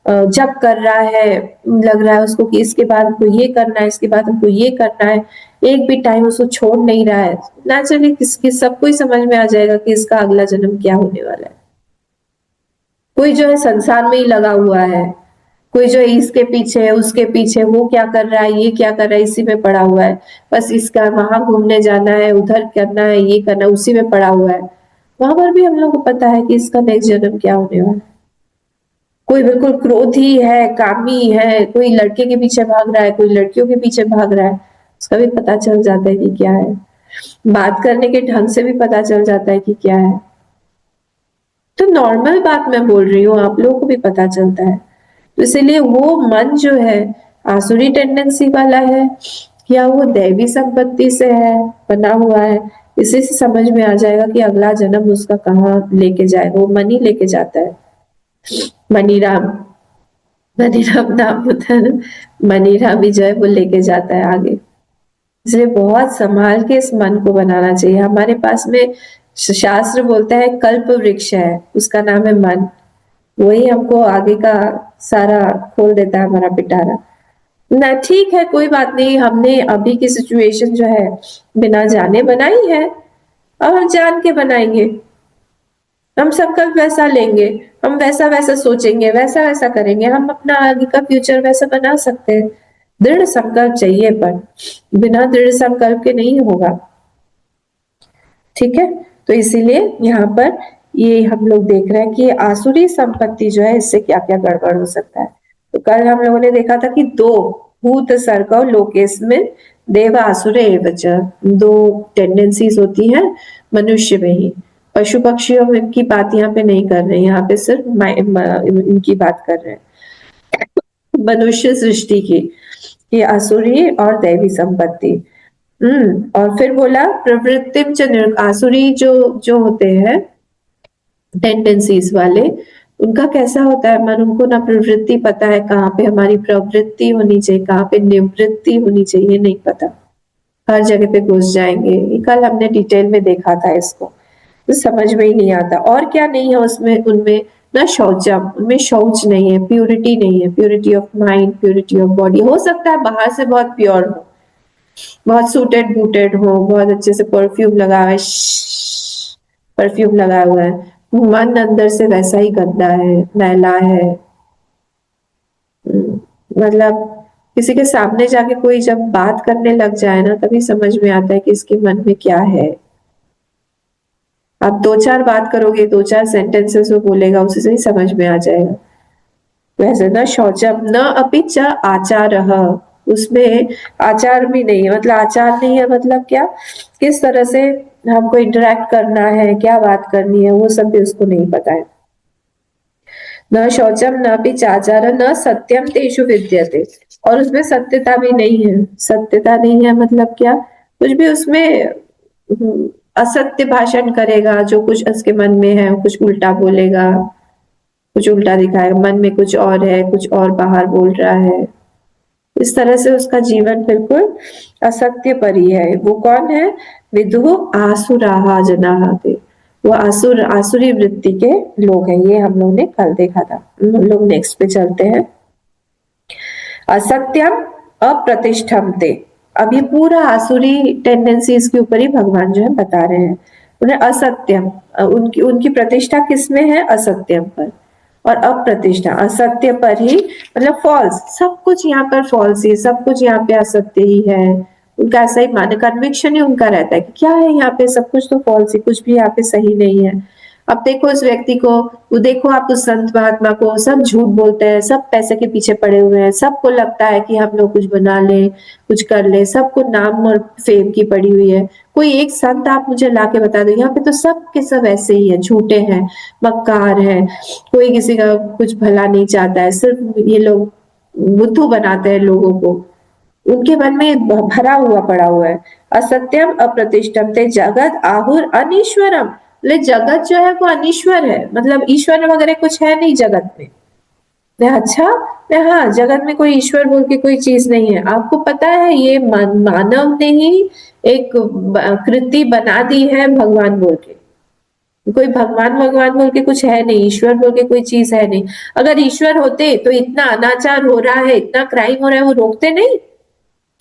जप कर रहा है, लग रहा है उसको कि इसके बाद हमको ये करना है, इसके बाद हमको ये करना है, एक भी टाइम उसको छोड़ नहीं रहा है। नेचुरली किसकी, सबको ही समझ में आ जाएगा कि इसका अगला जन्म क्या होने वाला है। कोई जो है संसार में ही लगा हुआ है, कोई जो इसके पीछे है, उसके पीछे, वो क्या कर रहा है, ये क्या कर रहा है, इसी में पड़ा हुआ है, बस इसका वहां घूमने जाना है, उधर करना है, ये करना है, उसी में पड़ा हुआ है। वहां पर भी हम लोग को पता है कि इसका नेक्स्ट जन्म क्या होने वाला है। कोई बिल्कुल क्रोधी है, कामी है, कोई लड़के के पीछे भाग रहा है, कोई लड़कियों के पीछे भाग रहा है, उसका भी पता चल जाता है कि क्या है। बात करने के ढंग से भी पता चल जाता है कि क्या है। तो नॉर्मल बात मैं बोल रही हूँ, आप लोगों को भी पता चलता है। तो इसीलिए वो मन जो है आसुरी टेंडेंसी वाला है या वो दैवी संपत्ति से है, बना हुआ है, इसी से समझ में आ जाएगा कि अगला जन्म उसका कहाँ लेके जाएगा। वो मन ही लेके जाता है। मनीराम, मनीराम नाम होता है ना, मनीराम ही जो है वो लेके जाता है आगे। इसलिए बहुत संभाल के इस मन को बनाना चाहिए। हमारे पास में शास्त्र बोलता है कल्प वृक्ष है, उसका नाम है मन। वही हमको आगे का सारा खोल देता है, हमारा पिटारा ना। ठीक है, कोई बात नहीं, हमने अभी की सिचुएशन जो है बिना जाने बनाई है, अब हम जान के बनाएंगे। हम संकल्प वैसा लेंगे, हम वैसा वैसा सोचेंगे, वैसा वैसा करेंगे, हम अपना आगे का फ्यूचर वैसा बना सकते हैं। दृढ़ संकल्प चाहिए, पर बिना दृढ़ संकल्प के नहीं होगा। ठीक है, तो इसीलिए यहाँ पर ये हम लोग देख रहे हैं कि आसुरी संपत्ति जो है इससे क्या क्या गड़बड़ हो सकता है। तो कल हम लोगों ने देखा था कि दो भूत सर्ग और लोकेस्मिन देव आसुर एवच, दो टेंडेंसीज होती हैं मनुष्य में ही। पशु पक्षियों की बात यहाँ पे नहीं कर रहे हैं, यहाँ पे सिर्फ इनकी बात कर रहे हैं, मनुष्य सृष्टि की, ये आसुरी और दैवी संपत्ति। और फिर बोला प्रवृत्तिम च आसुरी जो होते हैं टेंडेंसीज वाले, उनका कैसा होता है मन, उनको ना प्रवृत्ति पता है कहाँ पे हमारी प्रवृत्ति होनी चाहिए, कहाँ पे निवृत्ति होनी चाहिए, नहीं पता, हर जगह पे घुस जाएंगे। कल हमने डिटेल में देखा था इसको, तो समझ में ही नहीं आता। और क्या नहीं है उसमें, उनमें न शौचम, उनमें शौच नहीं है, प्यूरिटी नहीं है, purity of mind, purity of body. हो सकता है बाहर से बहुत प्योर हो, बहुत सूटेड बूटेड हो, बहुत अच्छे से परफ्यूम लगा है, परफ्यूम लगा हुआ है, मन अंदर से वैसा ही गंदा है, मैला है। मतलब किसी के सामने जाके कोई जब बात करने लग जाए ना, तभी समझ में आता है कि इसके मन में क्या है। आप दो चार बात करोगे, दो चार सेंटेंसेस वो बोलेगा, उसी से ही समझ में आ जाएगा। वैसे न शौचम न अपि च आचारः, उसमें आचार भी नहीं है। मतलब आचार नहीं है मतलब क्या, किस तरह से हमको इंटरेक्ट करना है, क्या बात करनी है, वो सब भी उसको नहीं पता है। न शौचम न अपि चाचार न सत्यम तेषु विद्यते, और उसमें सत्यता भी नहीं है। सत्यता नहीं है मतलब क्या, कुछ भी उसमें असत्य भाषण करेगा, जो कुछ उसके मन में है कुछ उल्टा बोलेगा, कुछ उल्टा दिखाएगा, मन में कुछ और है, कुछ और बाहर बोल रहा है। इस तरह से उसका जीवन बिल्कुल असत्य पर ही है। वो कौन है, विदुः आसुराः जनाः थे, वो आसुरी वृत्ति के लोग हैं। ये हम लोग ने कल देखा था। हम लोग नेक्स्ट पे चलते हैं। असत्यम अप्रतिष्ठम ते, अभी पूरा आसुरी टेंडेंसीज के ऊपर ही भगवान जो है बता रहे हैं। उन्हें असत्यम, उनकी उनकी प्रतिष्ठा किसमें है, असत्यम पर, और अप्रतिष्ठा असत्य पर ही, मतलब फॉल्स, सब कुछ यहाँ पर फॉल्स ही, सब कुछ यहाँ पे असत्य ही है। उनका ऐसा ही माने, कन्विक्शन ही उनका रहता है कि क्या है यहाँ पे, सब कुछ तो फॉल्स ही, कुछ भी यहाँ पे सही नहीं है। अब देखो उस व्यक्ति को, वो देखो आप उस संत महात्मा को, सब झूठ बोलते हैं, सब पैसे के पीछे पड़े हुए हैं, सबको लगता है कि हम लोग कुछ बना ले, कुछ कर ले, सबको नाम और फेम की पड़ी हुई है। कोई एक संत आप मुझे लाके बता दो, यहाँ पे तो सब के सब ऐसे ही है, झूठे हैं, मक्कार है, कोई किसी का कुछ भला नहीं चाहता है, सिर्फ ये लोग बुद्धू बनाते हैं लोगों को, उनके मन में भरा हुआ पड़ा हुआ है। असत्यम अप्रतिष्ठम ते जगत आहुर अनीश्वरम, ले जगत जो है वो अनीश्वर है, मतलब ईश्वर वगैरह कुछ है नहीं जगत में। अच्छा, हाँ, जगत में कोई ईश्वर बोल के कोई चीज नहीं है। आपको पता है ये मानव ने ही एक कृति बना दी है भगवान बोल के। कोई भगवान भगवान बोल के कुछ है नहीं, ईश्वर बोल के कोई चीज है नहीं। अगर ईश्वर होते तो इतना अनाचार हो रहा है, इतना क्राइम हो रहा है, वो रोकते नहीं?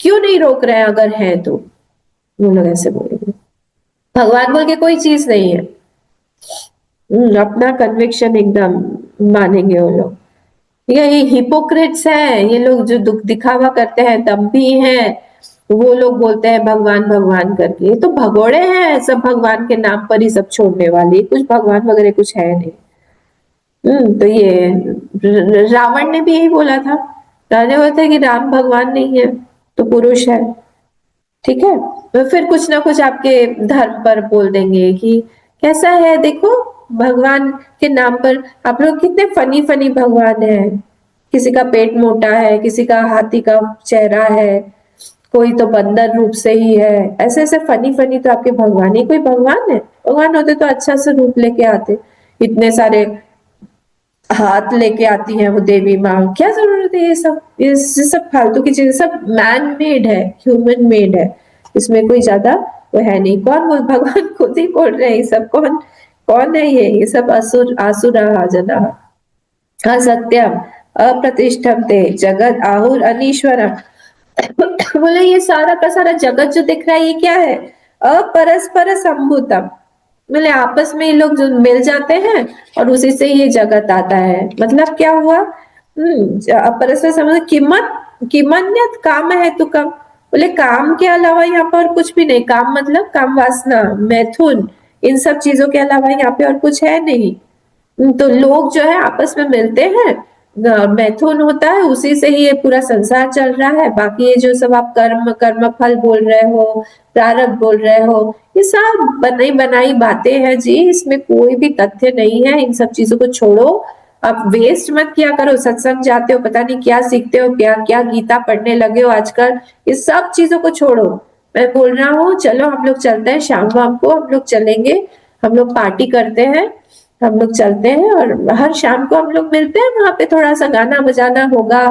क्यों नहीं रोक रहे हैं? अगर है तो वो लोग ऐसे बोलेंगे भगवान बोल के कोई चीज नहीं है। अपना कन्विक्शन एकदम मानेंगे वो लोग। ये हिपोक्रेट्स हैं, ये लोग जो दिखावा करते हैं, दम्भी हैं, वो लोग बोलते हैं भगवान भगवान करके। ये तो भगोड़े हैं, सब भगवान के नाम पर ही सब छोड़ने वाले, कुछ भगवान वगैरह कुछ है नहीं। तो ये रावण ने भी यही बोला था, रावण ने बोला था कि राम भगवान नहीं है तो पुरुष है, ठीक है। तो फिर कुछ ना कुछ आपके धर्म पर बोल देंगे कि कैसा है, देखो भगवान के नाम पर आप लोग कितने फनी फनी भगवान है, किसी का पेट मोटा है, किसी का हाथी का चेहरा है, कोई तो बंदर रूप से ही है, ऐसे ऐसे फनी फनी तो आपके भगवान ही कोई भगवान है? भगवान होते तो अच्छा सा रूप लेके आते, इतने सारे हाथ लेके आती है वो देवी माँ, क्या जरूरत है ये सब फालतू की चीजें, सब मैन मेड है, ह्यूमन मेड है, इसमें कोई ज्यादा वो है नहीं। कौन वो भगवान खुद ही बोल रहे हैं ये सब, कौन कौन है ये सब असुर आसुरा जना असत्यम अप्रतिष्ठम ते जगत आहुर अनीश्वरम। बोले ये सारा का सारा जगत जो दिख रहा है ये क्या है, अपरस्पर संभूतम, बोले आपस में ये लोग जो मिल जाते हैं और उसी से ये जगत आता है। मतलब क्या हुआ, अपरस्पर संभूत किमत किमन्यत काम है तो कम, बोले काम के अलावा यहाँ पर और कुछ भी नहीं। काम मतलब काम वासना, मैथुन, इन सब चीजों के अलावा यहाँ पे और कुछ है नहीं। तो लोग जो है आपस में मिलते हैं, मैथुन होता है, उसी से ही ये पूरा संसार चल रहा है। बाकी ये जो सब आप कर्म फल बोल रहे हो, प्रारब्ध बोल रहे हो, ये सब बनाई बनाई बातें हैं जी, इसमें कोई भी तथ्य नहीं है। इन सब चीजों को छोड़ो, आप वेस्ट मत किया करो। सत्संग जाते हो, पता नहीं क्या सीखते हो, क्या क्या गीता पढ़ने लगे हो आजकल, इस सब चीजों को छोड़ो। मैं बोल रहा हूँ चलो हम लोग चलते हैं, शाम वाम को हम लोग चलेंगे, हम लोग पार्टी करते हैं, हम लोग चलते हैं और हर शाम को हम लोग मिलते हैं वहां पे, थोड़ा सा गाना बजाना होगा,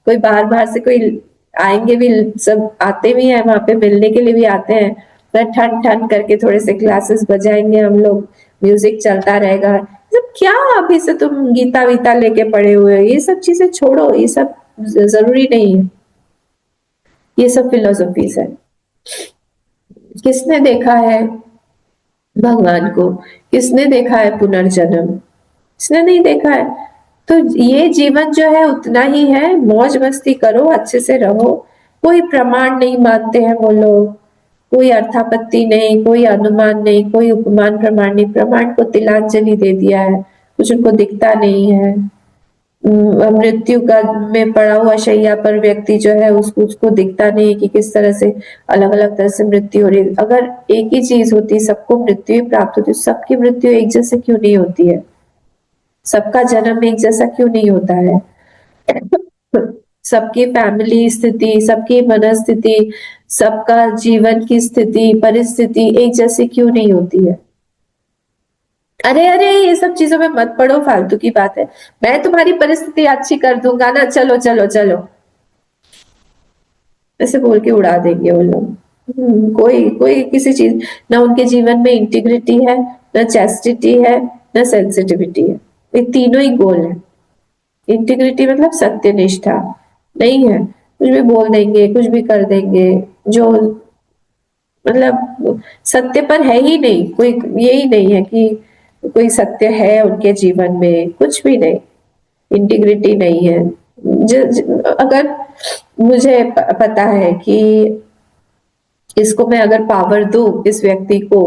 कोई बाहर बाहर से कोई आएंगे भी, सब आते भी हैं वहां पे, मिलने के लिए भी आते हैं। ठन ठन करके थोड़े से क्लासेस बजाएंगे हम लोग, म्यूजिक चलता रहेगा, मतलब क्या अभी से तुम गीता वीता लेके पड़े हुए हो, ये सब चीजें छोड़ो, ये सब जरूरी नहीं है, ये सब फिलोसॉफीज है। किसने देखा है भगवान को, किसने देखा है पुनर्जन्म, किसने नहीं देखा है। तो ये जीवन जो है उतना ही है, मौज मस्ती करो, अच्छे से रहो, कोई प्रमाण नहीं मानते हैं वो लोग, कोई अर्थापत्ति नहीं, कोई अनुमान नहीं, कोई उपमान प्रमाण नहीं, प्रमाण को तिलांजलि दे दिया है, कुछ उनको दिखता नहीं है। मृत्यु का में पड़ा हुआ शैया पर व्यक्ति जो है उसको उसको दिखता नहीं है कि किस तरह से अलग अलग तरह से मृत्यु हो रही है। अगर एक ही चीज होती, सबको मृत्यु ही प्राप्त होती, सबकी मृत्यु एक जैसे क्यों नहीं होती है, सबका जन्म एक जैसा क्यों नहीं होता है, सबकी फैमिली स्थिति, सबकी मनस्थिति, सबका जीवन की स्थिति परिस्थिति एक जैसी क्यों नहीं होती है। अरे अरे ये सब चीजों में मत पड़ो, फालतू की बात है, मैं तुम्हारी परिस्थिति अच्छी कर दूंगा ना, चलो चलो चलो, ऐसे बोल के उड़ा देंगे वो लोग। कोई कोई किसी चीज, ना उनके जीवन में इंटीग्रिटी है, ना चैस्टिटी है, ना सेंसिटिविटी है, ये तीनों ही गोल है। इंटीग्रिटी मतलब सत्यनिष्ठा नहीं है, कुछ भी बोल देंगे, कुछ भी कर देंगे, जो मतलब सत्य पर है ही नहीं, कोई यही नहीं है कि कोई सत्य है उनके जीवन में, कुछ भी नहीं, इंटीग्रिटी नहीं है। अगर मुझे पता है कि इसको मैं अगर पावर दूं इस व्यक्ति को,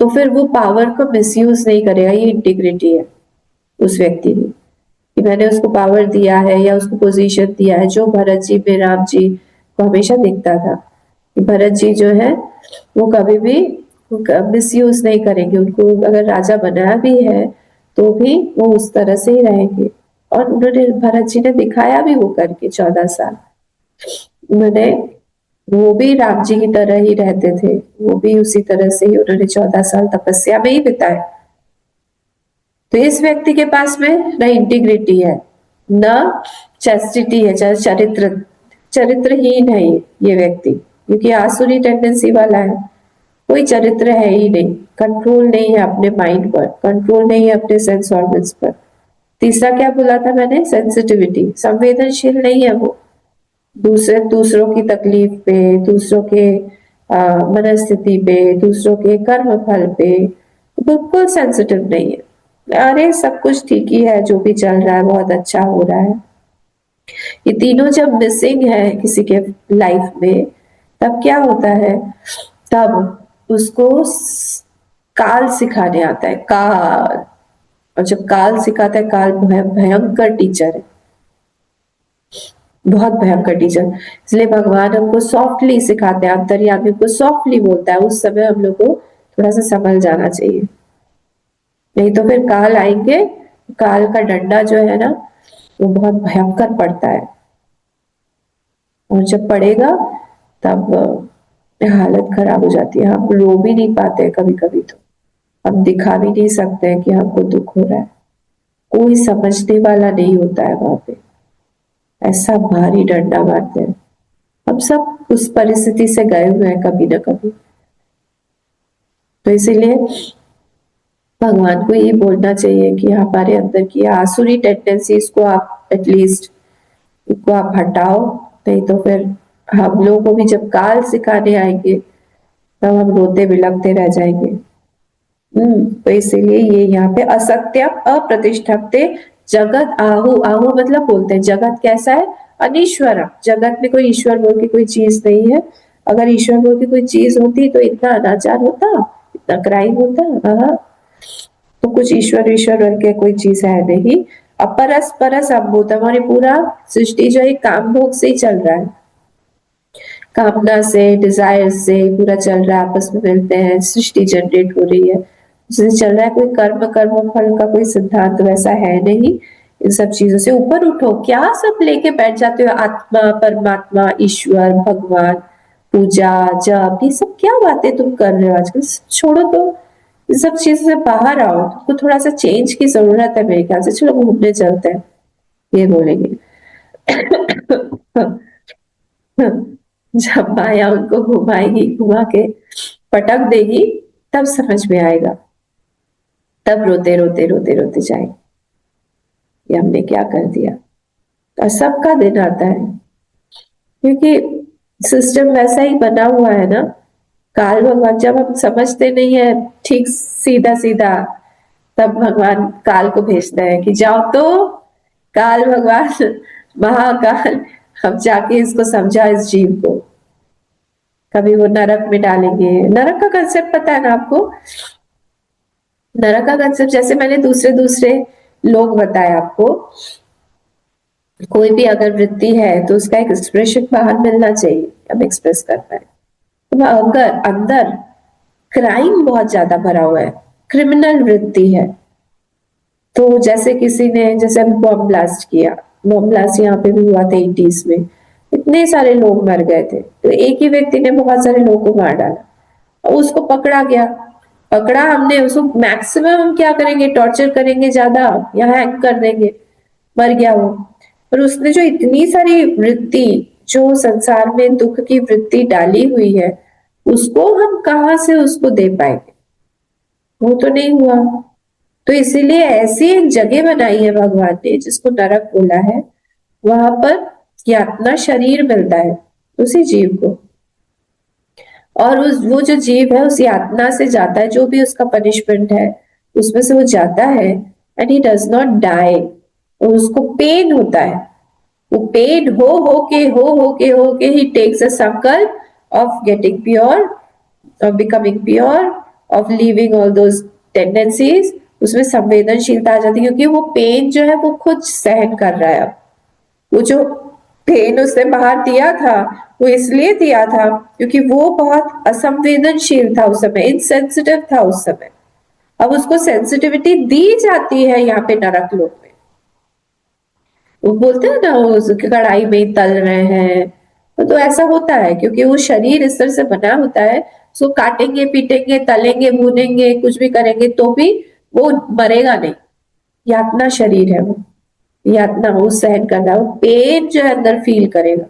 तो फिर वो पावर को मिसयूज नहीं करेगा, ये इंटीग्रिटी है उस व्यक्ति की, कि मैंने उसको पावर दिया है या उसको पोजीशन दिया है। जो भरत जी में राम जी को हमेशा दिखता था कि भरत जी जो है वो कभी भी मिसयूज नहीं करेंगे, उनको अगर राजा बनाया भी है तो भी वो उस तरह से ही रहेंगे। और उन्होंने भरत जी ने दिखाया भी वो करके 14 साल उन्होंने, वो भी राम जी की तरह ही रहते थे, वो भी उसी तरह से ही उन्होंने 14 साल तपस्या में ही बिताए। तो इस व्यक्ति के पास में न इंटीग्रिटी है, न चैस्टिटी है, चरित्र चरित्रहीन है ये व्यक्ति, क्योंकि आसुरी टेंडेंसी वाला है, कोई चरित्र है ही नहीं, कंट्रोल नहीं है अपने माइंड पर, कंट्रोल नहीं है अपने सेंस ऑर्गन्स पर। तीसरा क्या बोला था मैंने, सेंसिटिविटी, संवेदनशील नहीं है वो दूसरों की तकलीफ पे, दूसरों के मनस्थिति पे, दूसरों के कर्म फल पे बिल्कुल सेंसिटिव नहीं है। अरे सब कुछ ठीक ही है, जो भी चल रहा है बहुत अच्छा हो रहा है। ये तीनों जब मिसिंग है किसी के लाइफ में, तब क्या होता है, तब उसको काल सिखाने आता है, काल। और जब काल सिखाता है, काल भयंकर टीचर है, बहुत भयंकर टीचर। इसलिए भगवान हमको सॉफ्टली सिखाते हैं, अंतर्यामी को सॉफ्टली बोलता है, उस समय हम लोग को थोड़ा सा संभल जाना चाहिए, नहीं तो फिर काल आएंगे, काल का डंडा जो है ना वो बहुत भयंकर पड़ता है, और जब पड़ेगा तब हालत खराब हो जाती है, हम रो भी नहीं पाते हैं, कभी कभी तो हम दिखा भी नहीं सकते हैं कि हमको दुख हो रहा है, कोई समझने वाला नहीं होता है वहां पे, ऐसा भारी डंडा मारते हैं। हम सब उस परिस्थिति से गए हुए हैं कभी ना कभी, तो इसीलिए भगवान को ये बोलना चाहिए कि हमारे अंदर की आसुरी टेंडेंसीज को आप एटलीस्ट इनको आप हटाओ, नहीं तो फिर हम लोगों को भी जब काल सिखाने आएंगे तब हम रोते बिलखते रह जाएंगे। तो इसीलिए ये यहाँ पे असत्यम अप्रतिष्ठप्ते जगत आहु, आहु मतलब बोलते हैं जगत कैसा है, अनीश्वरम, जगत में कोई ईश्वर बोल के कोई चीज नहीं है। अगर ईश्वर बोल के कोई चीज होती तो इतना अनाचार होता, इतना क्राइम होता, तो कुछ ईश्वर बोल के कोई चीज है नहीं। अपरस परस अभूतम, और ये पूरा सृष्टि जो है काम भोग से ही चल रहा है, कामना से, डिजायर से पूरा चल रहा है, आपस में मिलते हैं, सृष्टि जनरेट हो रही है, उससे चल रहा है। कोई कर्म फल का कोई सिद्धांत वैसा है नहीं। इन सब चीजों से ऊपर उठो, क्या सब लेके बैठ जाते हो, आत्मा, परमात्मा, ईश्वर, भगवान, पूजा, जप, ये सब क्या बातें तुम कर रहे हो आजकल, छोड़ो तो, इन सब चीजों से बाहर आओ, तुमको थोड़ा सा चेंज की जरूरत है मेरे ख्याल से, चलो घूमने चलते हैं, ये बोलेंगे। जब माया उनको घुमाएगी, घुमा के पटक देगी, तब समझ में आएगा। तब रोते रोते रोते रोते जाएंगे कि हमने क्या कर दिया। और सबका दिन आता है, क्योंकि सिस्टम वैसा ही बना हुआ है ना। काल भगवान जब हम समझते नहीं है ठीक सीधा सीधा, तब भगवान काल को भेजते हैं कि जाओ तो काल भगवान महाकाल, हम जाके इसको समझा इस जीव को। कभी वो नरक में डालेंगे। नरक का कंसेप्ट पता है ना आपको? नरक का कंसेप्ट जैसे मैंने दूसरे दूसरे लोग बताया आपको, कोई भी अगर वृत्ति है तो उसका एक एक्सप्रेशन बाहर मिलना चाहिए, हम एक्सप्रेस कर पाए। तो अगर अंदर क्राइम बहुत ज्यादा भरा हुआ है, क्रिमिनल वृत्ति है, तो जैसे किसी ने जैसे बॉम्ब ब्लास्ट किया, बॉम्ब ब्लास्ट यहाँ पे भी हुआ था 80s में, इतने सारे लोग मर गए थे, तो एक ही व्यक्ति ने बहुत सारे लोगों को मार डाला और उसको पकड़ा गया। पकड़ा हमने उसको, मैक्सिमम हम क्या करेंगे, टॉर्चर करेंगे ज्यादा या हैंग कर देंगे, मर गया वो। पर उसने जो इतनी सारी वृत्ति, जो संसार में दुख की वृत्ति डाली हुई है, उसको हम कहाँ से उसको दे पाएंगे? वो तो नहीं हुआ। तो इसीलिए ऐसी एक जगह बनाई है भगवान ने जिसको नरक बोला है, वहां पर यातना शरीर मिलता है उसी जीव को, और वो जो जीव है उस यातना से जाता है, जो भी उसका पनिशमेंट है उसमें से वो जाता है, and he does not die. उसको पेन होता है, वो पेन हो के ही takes a circle of getting pure, of becoming pure, of leaving all those tendencies। उसमें संवेदनशीलता आ जाती है, क्योंकि वो पेन जो है वो खुद सहन कर रहा है। वो जो पेन उसने बाहर दिया था वो इसलिए दिया था क्योंकि वो बहुत असंवेदनशील था उस समय, इनसेंसिटिव था उस समय। अब उसको सेंसिटिविटी दी जाती है यहाँ पे नरक लोक में। वो बोलते हैं ना वो कढ़ाई में तल रहे हैं, तो ऐसा होता है क्योंकि वो शरीर इस तरह से बना होता है। सो काटेंगे पीटेंगे तलेंगे भूनेंगे कुछ भी करेंगे तो भी वो मरेगा नहीं। यातना शरीर है वो, यातना वो सहन करना, वो पेन जो है अंदर फील करेगा।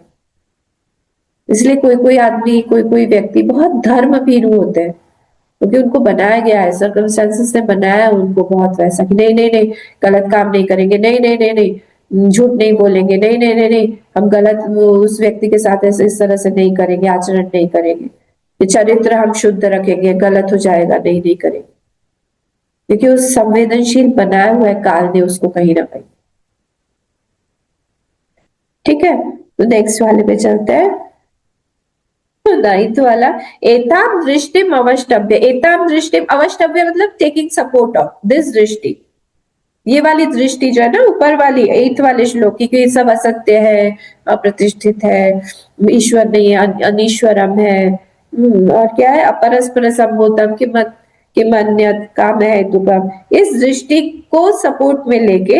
इसलिए कोई कोई आदमी, कोई कोई व्यक्ति बहुत धर्म भीरू होते हैं, क्योंकि उनको बनाया गया है, सर्कमस्टेंसेस ने बनाया है उनको बहुत वैसा कि नहीं नहीं नहीं गलत काम नहीं करेंगे, नहीं नहीं नहीं नहीं झूठ नहीं बोलेंगे, नहीं नहीं नहीं नहीं हम गलत उस व्यक्ति के साथ ऐसे इस तरह से नहीं करेंगे, आचरण नहीं करेंगे, ये चरित्र हम शुद्ध रखेंगे, गलत हो जाएगा नहीं नहीं करेंगे। क्योंकि उस संवेदनशील बनाया हुआ है काल ने उसको कहीं ना कहीं। ठीक है, तो नेक्स्ट वाले पे चलते हैं। नाइन्थ वाला, एताम दृष्टिम अवष्टभ्य। एताम दृष्टिम अवष्टभ्य मतलब टेकिंग सपोर्ट ऑफ दिस दृष्टि। ये वाली दृष्टि जो है ना ऊपर वाली 8th वाले श्लोक की, कि सब असत्य है, अप्रतिष्ठित है, ईश्वर नहीं है, अनीश्वरम है, और क्या है, अपरस्पर संबोधम कि मन्यत काम है तुकम। इस दृष्टि को सपोर्ट में लेके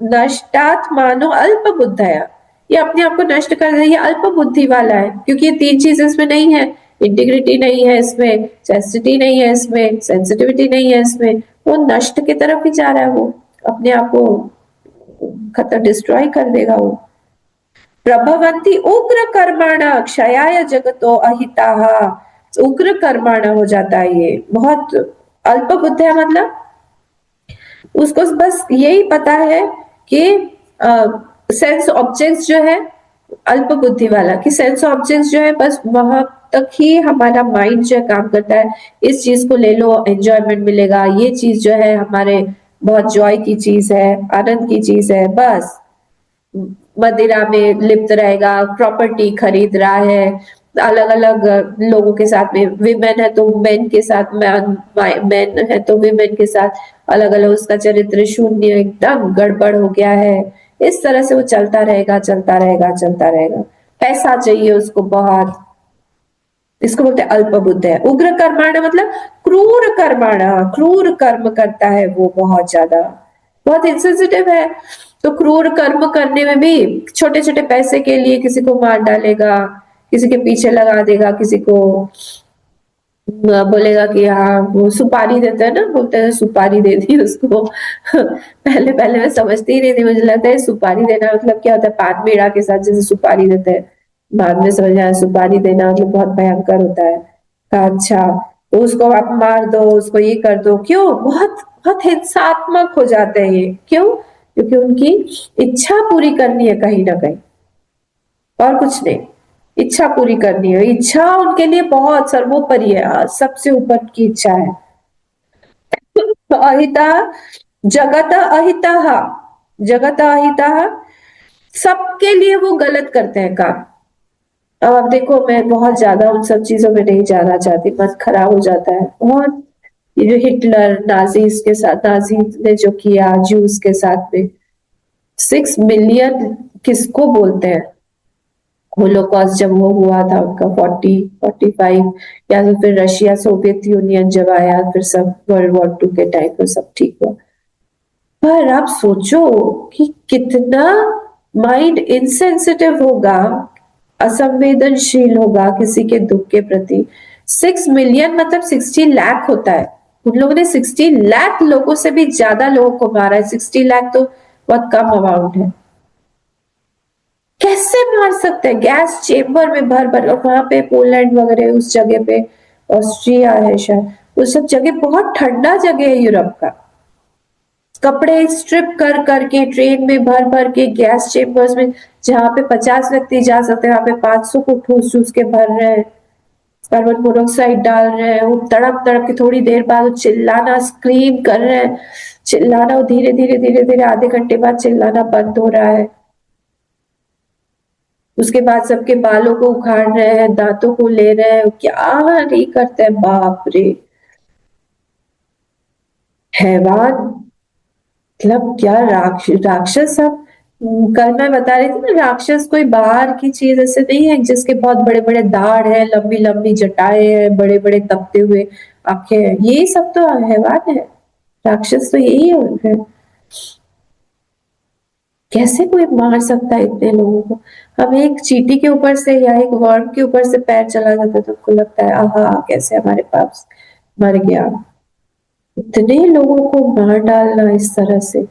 नष्टात्मानो अल्प बुद्धया, ये अपने आप को नष्ट कर रही है, अल्प बुद्धि वाला है, क्योंकि ये 3 चीज इसमें नहीं है। इंटीग्रिटी नहीं है इसमें, चैस्टिटी नहीं है इसमें, सेंसिटिविटी नहीं है इसमें, वो नष्ट की तरफ ही जा रहा है, वो अपने आप को खतर डिस्ट्रॉय कर देगा वो। प्रभवंती उग्र कर्माणा क्षयाय जगतो अहिताहा। उग्र कर्माणा हो जाता है ये, बहुत अल्प बुद्ध है, मतलब उसको बस यही पता है कि सेंस ऑब्जेक्ट्स जो है, अल्प बुद्धि वाला, कि सेंस ऑब्जेक्ट्स जो है बस वहां तक ही हमारा माइंड जो है काम करता है। इस चीज को ले लो एंजॉयमेंट मिलेगा, ये चीज जो है हमारे बहुत जॉय की चीज है, आनंद की चीज है, बस मदिरा में लिप्त रहेगा, प्रॉपर्टी खरीद रहा है, अलग अलग लोगों के साथ में, विमेन है तो मेन के साथ, मैन है तो विमेन के साथ अलग अलग, उसका चरित्र शून्य एकदम गड़बड़ हो गया है। इस तरह से वो चलता रहेगा चलता रहेगा चलता रहेगा। पैसा चाहिए उसको बहुत, इसको बोलते हैं अल्प बुद्ध है। उग्र कर्माण मतलब क्रूर कर्माण, क्रूर कर्म करता है वो, बहुत ज्यादा, बहुत इंसेंसिटिव है। तो क्रूर कर्म करने में भी छोटे छोटे पैसे के लिए किसी को मार डालेगा, किसी के पीछे लगा देगा, किसी को बोलेगा कि हाँ, वो सुपारी देता है ना, बोलते हैं सुपारी दे दी उसको। पहले पहले मैं समझती ही नहीं थी, मुझे लगता है सुपारी देना मतलब क्या होता है, पान बीड़ा के साथ जैसे सुपारी देते हैं, बाद में समझ आया सुपारी देना मतलब बहुत भयंकर होता है। कहा अच्छा, उसको आप मार दो, उसको ये कर दो, क्यों? बहुत बहुत हिंसात्मक हो जाते हैं ये, क्यों? क्योंकि उनकी इच्छा पूरी करनी है कहीं ना कहीं, और कुछ नहीं। इच्छा पूरी करनी है, इच्छा उनके लिए बहुत सर्वोपरि है, सबसे ऊपर की इच्छा है। अहिता जगत अहितः, जगत अहितः, सबके लिए वो गलत करते हैं काम। अब आप देखो, मैं बहुत ज्यादा उन सब चीजों में नहीं जाना चाहती, मन खराब हो जाता है बहुत। ये जो हिटलर नाजीज के साथ, नाजी ने जो किया जूस के साथ में, 6 मिलियन किसको बोलते हैं? होलोकॉस्ट जब वो हुआ था उनका 45, या तो फिर रशिया सोवियत यूनियन जब आया, फिर सब वर्ल्ड वॉर 2 के टाइम पे सब ठीक हुआ। पर आप सोचो कि कितना माइंड इंसेंसिटिव होगा, असंवेदनशील होगा किसी के दुख के प्रति। 6 मिलियन मतलब 60 लाख होता है। उन लोगों ने 60 लाख लोगों से भी ज्यादा लोगों को मारा है। 60 लाख तो बहुत कम अमाउंट है। कैसे मार सकते हैं? गैस चेम्बर में भर भर, और वहां पे पोलैंड वगैरह उस जगह पे, ऑस्ट्रिया है शायद, उस सब जगह बहुत ठंडा जगह है यूरोप का। कपड़े स्ट्रिप कर करके ट्रेन में भर भर के गैस चेम्बर्स में, जहां पे 50 व्यक्ति जा सकते हैं वहां पे 500 को ठूस ठूस के भर रहे हैं, कार्बन मोनोऑक्साइड डाल रहे हैं, वो तड़प तड़प के थोड़ी देर बाद चिल्लाना, स्क्रीम कर रहे हैं, चिल्लाना, वो धीरे धीरे धीरे धीरे आधे घंटे बाद चिल्लाना बंद हो रहा है। उसके बाद सबके बालों को उखाड़ रहे हैं, दांतों को ले रहे हैं, क्या नहीं करते हैं, बाप रे। हैवान, मतलब क्या राक्षस सब। कल मैं बता रही थी ना, राक्षस कोई बाहर की चीज ऐसे नहीं है जिसके बहुत बड़े बड़े दाढ़ है, लंबी लंबी जटाएं हैं, बड़े बड़े तपते हुए आंखें हैं, यही सब तो हैवान है। राक्षस तो यही है। कैसे कोई मार सकता है इतने लोगों को? अब एक चींटी के ऊपर से या एक वर्म के ऊपर से पैर चला जाता है तो आपको लगता है आहा कैसे हमारे पास मर गया। इतने लोगों को मार डालना इस तरह से,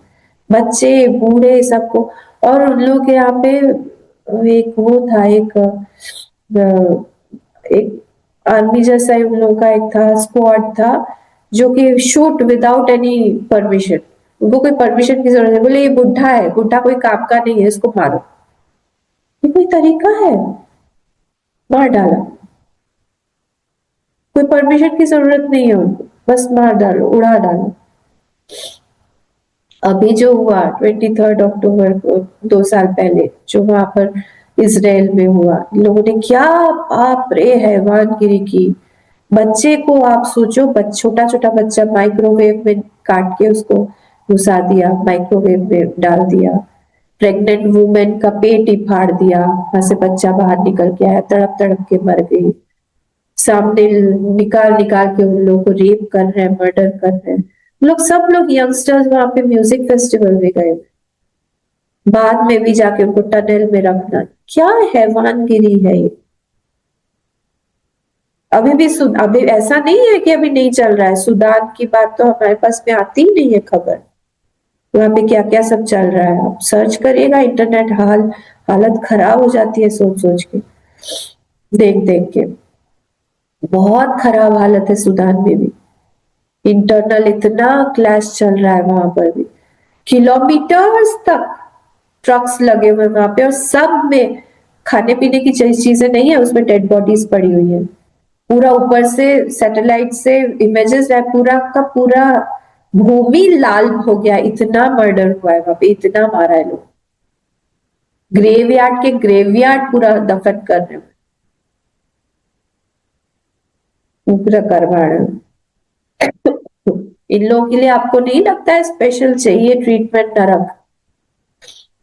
बच्चे बूढ़े सबको। और उन लोग के यहाँ पे एक वो था, एक आर्मी जैसा ही उन लोगों का एक था, स्क्वाड था, जो कि शूट विदाउट एनी परमिशन। उनको कोई परमिशन की जरूरत नहीं, बोले ये बुढ़ा है, बुढ़ा कोई काम का नहीं है, इसको मारो। ये कोई तरीका है? मार डाला, कोई परमिशन की जरूरत नहीं है उनको, बस मार डालो, उड़ा डालो। अभी जो हुआ 23 अक्टूबर को, 2 साल पहले, जो वहां पर इसराइल में हुआ, लोगों ने क्या बाप रे हैवानगिरी की। बच्चे को आप सोचो, छोटा छोटा बच्चा माइक्रोवेव में काट के उसको घुसा दिया, माइक्रोवेव में डाल दिया। प्रेग्नेंट वुमेन का पेट ही फाड़ दिया, वहां से बच्चा बाहर निकल के आया, तड़प तड़प के मर गई। सामने निकाल निकाल के उन लोगों को रेप कर रहे हैं, मर्डर कर रहे हैं। लोग सब लोग यंगस्टर्स वहां पे म्यूजिक फेस्टिवल में गए, बाद में भी जाके उनको टनल में रखना, क्या हैवानगिरी है ये। अभी भी अभी ऐसा नहीं है कि अभी नहीं चल रहा है। सूडान की बात तो हमारे पास में आती ही नहीं है खबर, वहां पे क्या क्या सब चल रहा है। आप सर्च करिएगा इंटरनेट, हालत खराब हो जाती है सोच सोच के, देख देख के। बहुत खराब हालत है सूडान में भी। इंटरनल इतना क्लैश चल रहा है वहां पर भी, किलोमीटर्स तक ट्रक्स लगे हुए वहां पे, और सब में खाने पीने की चीजें नहीं है, उसमें डेड बॉडीज पड़ी हुई है। पूरा ऊपर से सैटेलाइट से इमेजेस है, पूरा का पूरा भूमि लाल हो गया, इतना मर्डर हुआ है वहां पे, इतना मारा है लोग। ग्रेवयार्ड के ग्रेवयार्ड पूरा दफन कर रहे हैं, पूरा करवा रहे हैं। इन लोगों के लिए आपको नहीं लगता है स्पेशल चाहिए ट्रीटमेंट नरक?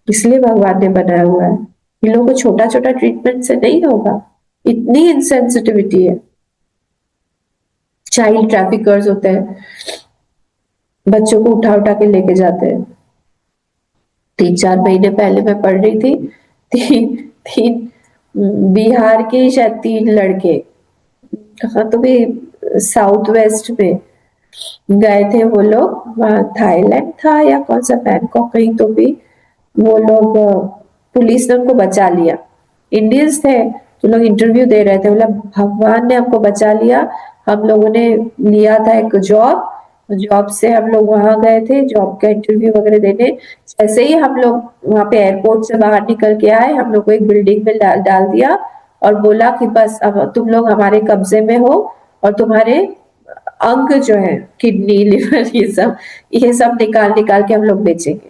इसलिए भगवान ने बनाया हुआ है। इन लोगों को छोटा छोटा ट्रीटमेंट से नहीं होगा, इतनी इंसेंसिटिविटी है। चाइल्ड ट्रैफिकर्स होते हैं, बच्चों को उठा उठा के लेके जाते हैं। 3-4 महीने पहले मैं पढ़ रही थी, तीन बिहार के शायद 3 लड़के, कहा तो भी साउथ वेस्ट में गए थे वो लोग, वहां थाईलैंड था या कौन सा, बैंकॉक कहीं, तो भी वो लोग पुलिस ने उनको बचा लिया। इंडियंस थे, तो लोग इंटरव्यू दे रहे थे, बोला भगवान ने हमको बचा लिया, हम लोगों ने लिया था एक जॉब, जॉब से हम लोग वहां गए थे जॉब का इंटरव्यू वगैरह देने। जैसे ही हम लोग वहां पे एयरपोर्ट से बाहर निकल के आए, हम लोग को एक बिल्डिंग में डाल दिया और बोला कि बस अब तुम लोग हमारे कब्जे में हो और तुम्हारे अंग जो है, किडनी लिवर ये सब निकाल निकाल के हम लोग बेचेंगे।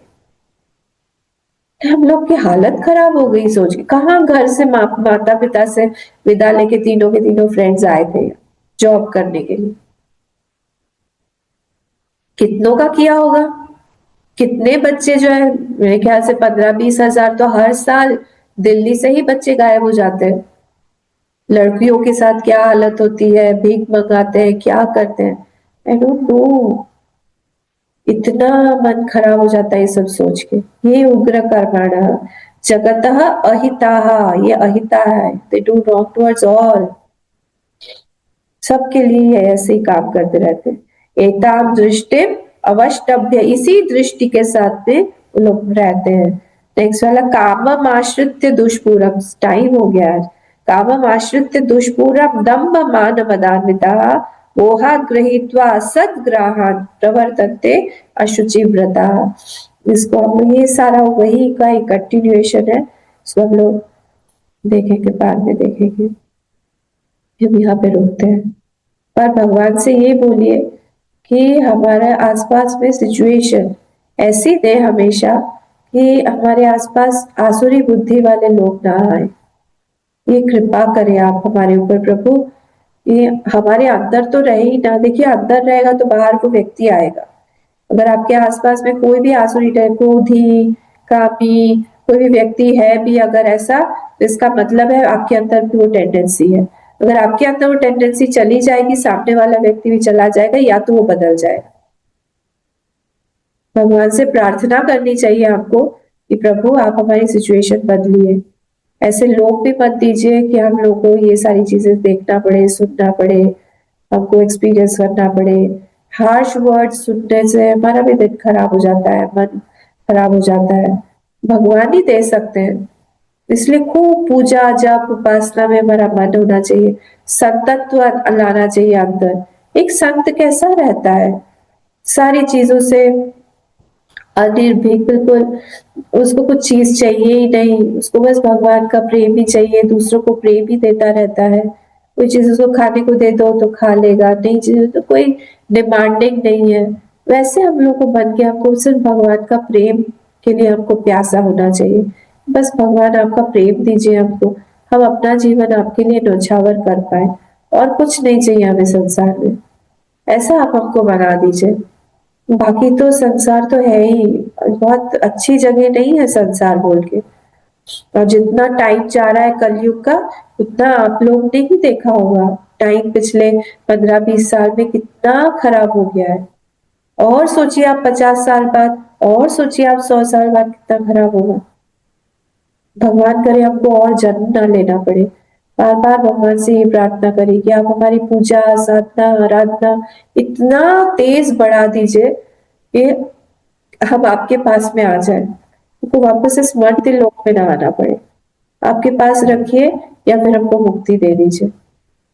हम लोग की हालत खराब हो गई सोच के, कहाँ घर से माता पिता से विदा लेके तीनों के तीनों फ्रेंड्स आए थे जॉब करने के लिए। कितनों का किया होगा, कितने बच्चे जो है, मेरे ख्याल से 15-20 हजार तो हर साल दिल्ली से ही बच्चे गायब हो जाते हैं। लड़कियों के साथ क्या हालत होती है, भीख मंगाते हैं, क्या करते हैं, आई डोंट नो। इतना मन खराब हो जाता है ये सब सोच के। ये उग्र कर्माणा जगतः अहिताः, ये अहिता है, they do wrong towards all, सबके लिए ऐसे ही काम करते रहते हैं। एताम दृष्टि अवष्टभ्य, इसी दृष्टि के साथ में वो लोग रहते हैं। नेक्स्ट वाला कामम आश्रित्य दुष्पूरम, टाइम हो गया आज। कामम आश्रित्य दुष्पूरम दम्भ मान मदान्विता मोहात् गृहीत्वा सद्ग्राहान् प्रवर्तन्ते अशुचि व्रता। इसको हम, ये सारा वही का एक कंटिन्यूएशन है, इसको हम लोग देखेंगे, बाद में देखेंगे। हम यहाँ पे रुकते हैं। पर भगवान से ये बोलिए कि हमारे आसपास में सिचुएशन ऐसी दे हमेशा कि हमारे आसपास आसुरी बुद्धि वाले लोग ना आए। ये कृपा करें आप हमारे ऊपर प्रभु। ये हमारे अंदर तो रहे ही ना, देखिए अंदर रहेगा तो बाहर को व्यक्ति आएगा। अगर आपके आसपास में कोई भी आसुरी टाइप, क्रोधी, कामी कोई भी व्यक्ति है भी अगर ऐसा, तो इसका मतलब है आपके अंदर भी वो टेंडेंसी है। अगर आपके अंदर वो टेंडेंसी चली जाएगी, सामने वाला व्यक्ति भी चला जाएगा, या तो वो बदल जाएगा। भगवान से प्रार्थना करनी चाहिए आपको कि प्रभु आप हमारी सिचुएशन बदलिए। ऐसे लोग भी मत दीजिए कि हम लोग को ये सारी चीजें देखना पड़े, सुनना पड़े, हमको एक्सपीरियंस करना पड़े। हार्श वर्ड सुनने से हमारा भी दिन खराब हो जाता है, मन खराब हो जाता है। भगवान ही दे सकते हैं, इसलिए खूब पूजा जप उपासना में हमारा मन होना चाहिए, संतत्व लाना चाहिए अंदर। एक संत कैसा रहता है, सारी चीजों से अनिर्भीक, बिल्कुल उसको कुछ चीज चाहिए ही नहीं, उसको बस भगवान का प्रेम ही चाहिए, दूसरों को प्रेम ही देता रहता है। कोई चीज उसको खाने को दे दो तो खा लेगा, नहीं चीज तो कोई डिमांडिंग नहीं है। वैसे हम लोग को बन के हमको सिर्फ भगवान का प्रेम के लिए हमको प्यासा होना चाहिए। बस भगवान आपका प्रेम दीजिए हमको, हम अपना जीवन आपके लिए न्यौछावर कर पाए, और कुछ नहीं चाहिए हमें संसार में। ऐसा आप हमको बना दीजिए। बाकी तो संसार तो है ही, बहुत अच्छी जगह नहीं है संसार बोल के। और जितना टाइम जा रहा है कलयुग का, उतना आप लोग ने ही देखा होगा टाइम पिछले 15-20 साल में कितना खराब हो गया है। और सोचिए आप 50 साल बाद, और सोचिए आप 100 साल बाद कितना खराब होगा। भगवान करे हमको और जन्म ना लेना पड़े। बार बार भगवान से ये प्रार्थना करें कि आप हमारी पूजा साधना आराधना इतना तेज बढ़ा दीजिए कि हम आपके पास में आ जाए, हमको वापस इस मर्त्य लोक में ना आना पड़े। आपके पास रखिए या फिर हमको मुक्ति दे दीजिए,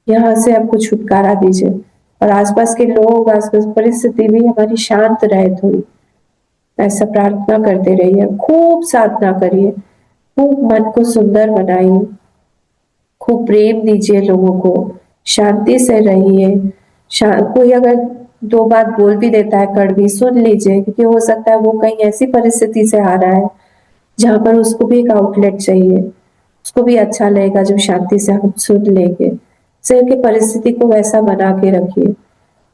यहाँ से हमको छुटकारा दीजिए, और आसपास के लोग, आसपास परिस्थिति भी हमारी शांत रहे थोड़ी। ऐसा प्रार्थना करते रहिए, खूब साधना करिए, खूब मन को सुंदर बनाइए, खूब प्रेम दीजिए लोगों को, शांति से रहिए। कोई अगर 2 बात बोल भी देता है कड़वी, सुन लीजिए, क्योंकि हो सकता है वो कहीं ऐसी परिस्थिति से आ रहा है जहां पर उसको भी एक आउटलेट चाहिए। उसको भी अच्छा लगेगा जब शांति से हम सुन लेंगे। शरीर की परिस्थिति को वैसा बना के रखिए,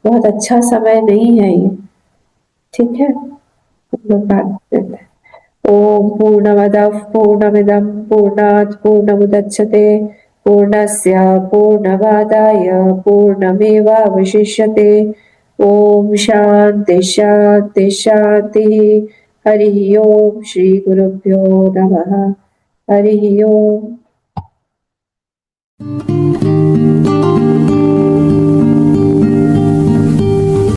बहुत अच्छा समय नहीं है ये, ठीक है। हम लोग बात करते हैं। ओम पूर्णमदः पूर्णमिदं पूर्णात् पूर्णमुदच्यते पूर्णस्य पूर्णमादाय पूर्णमेवावशिष्यते। ओम शांति शांति शांति। हरि ओम। श्री गुरुभ्यो नमः। हरि ओम।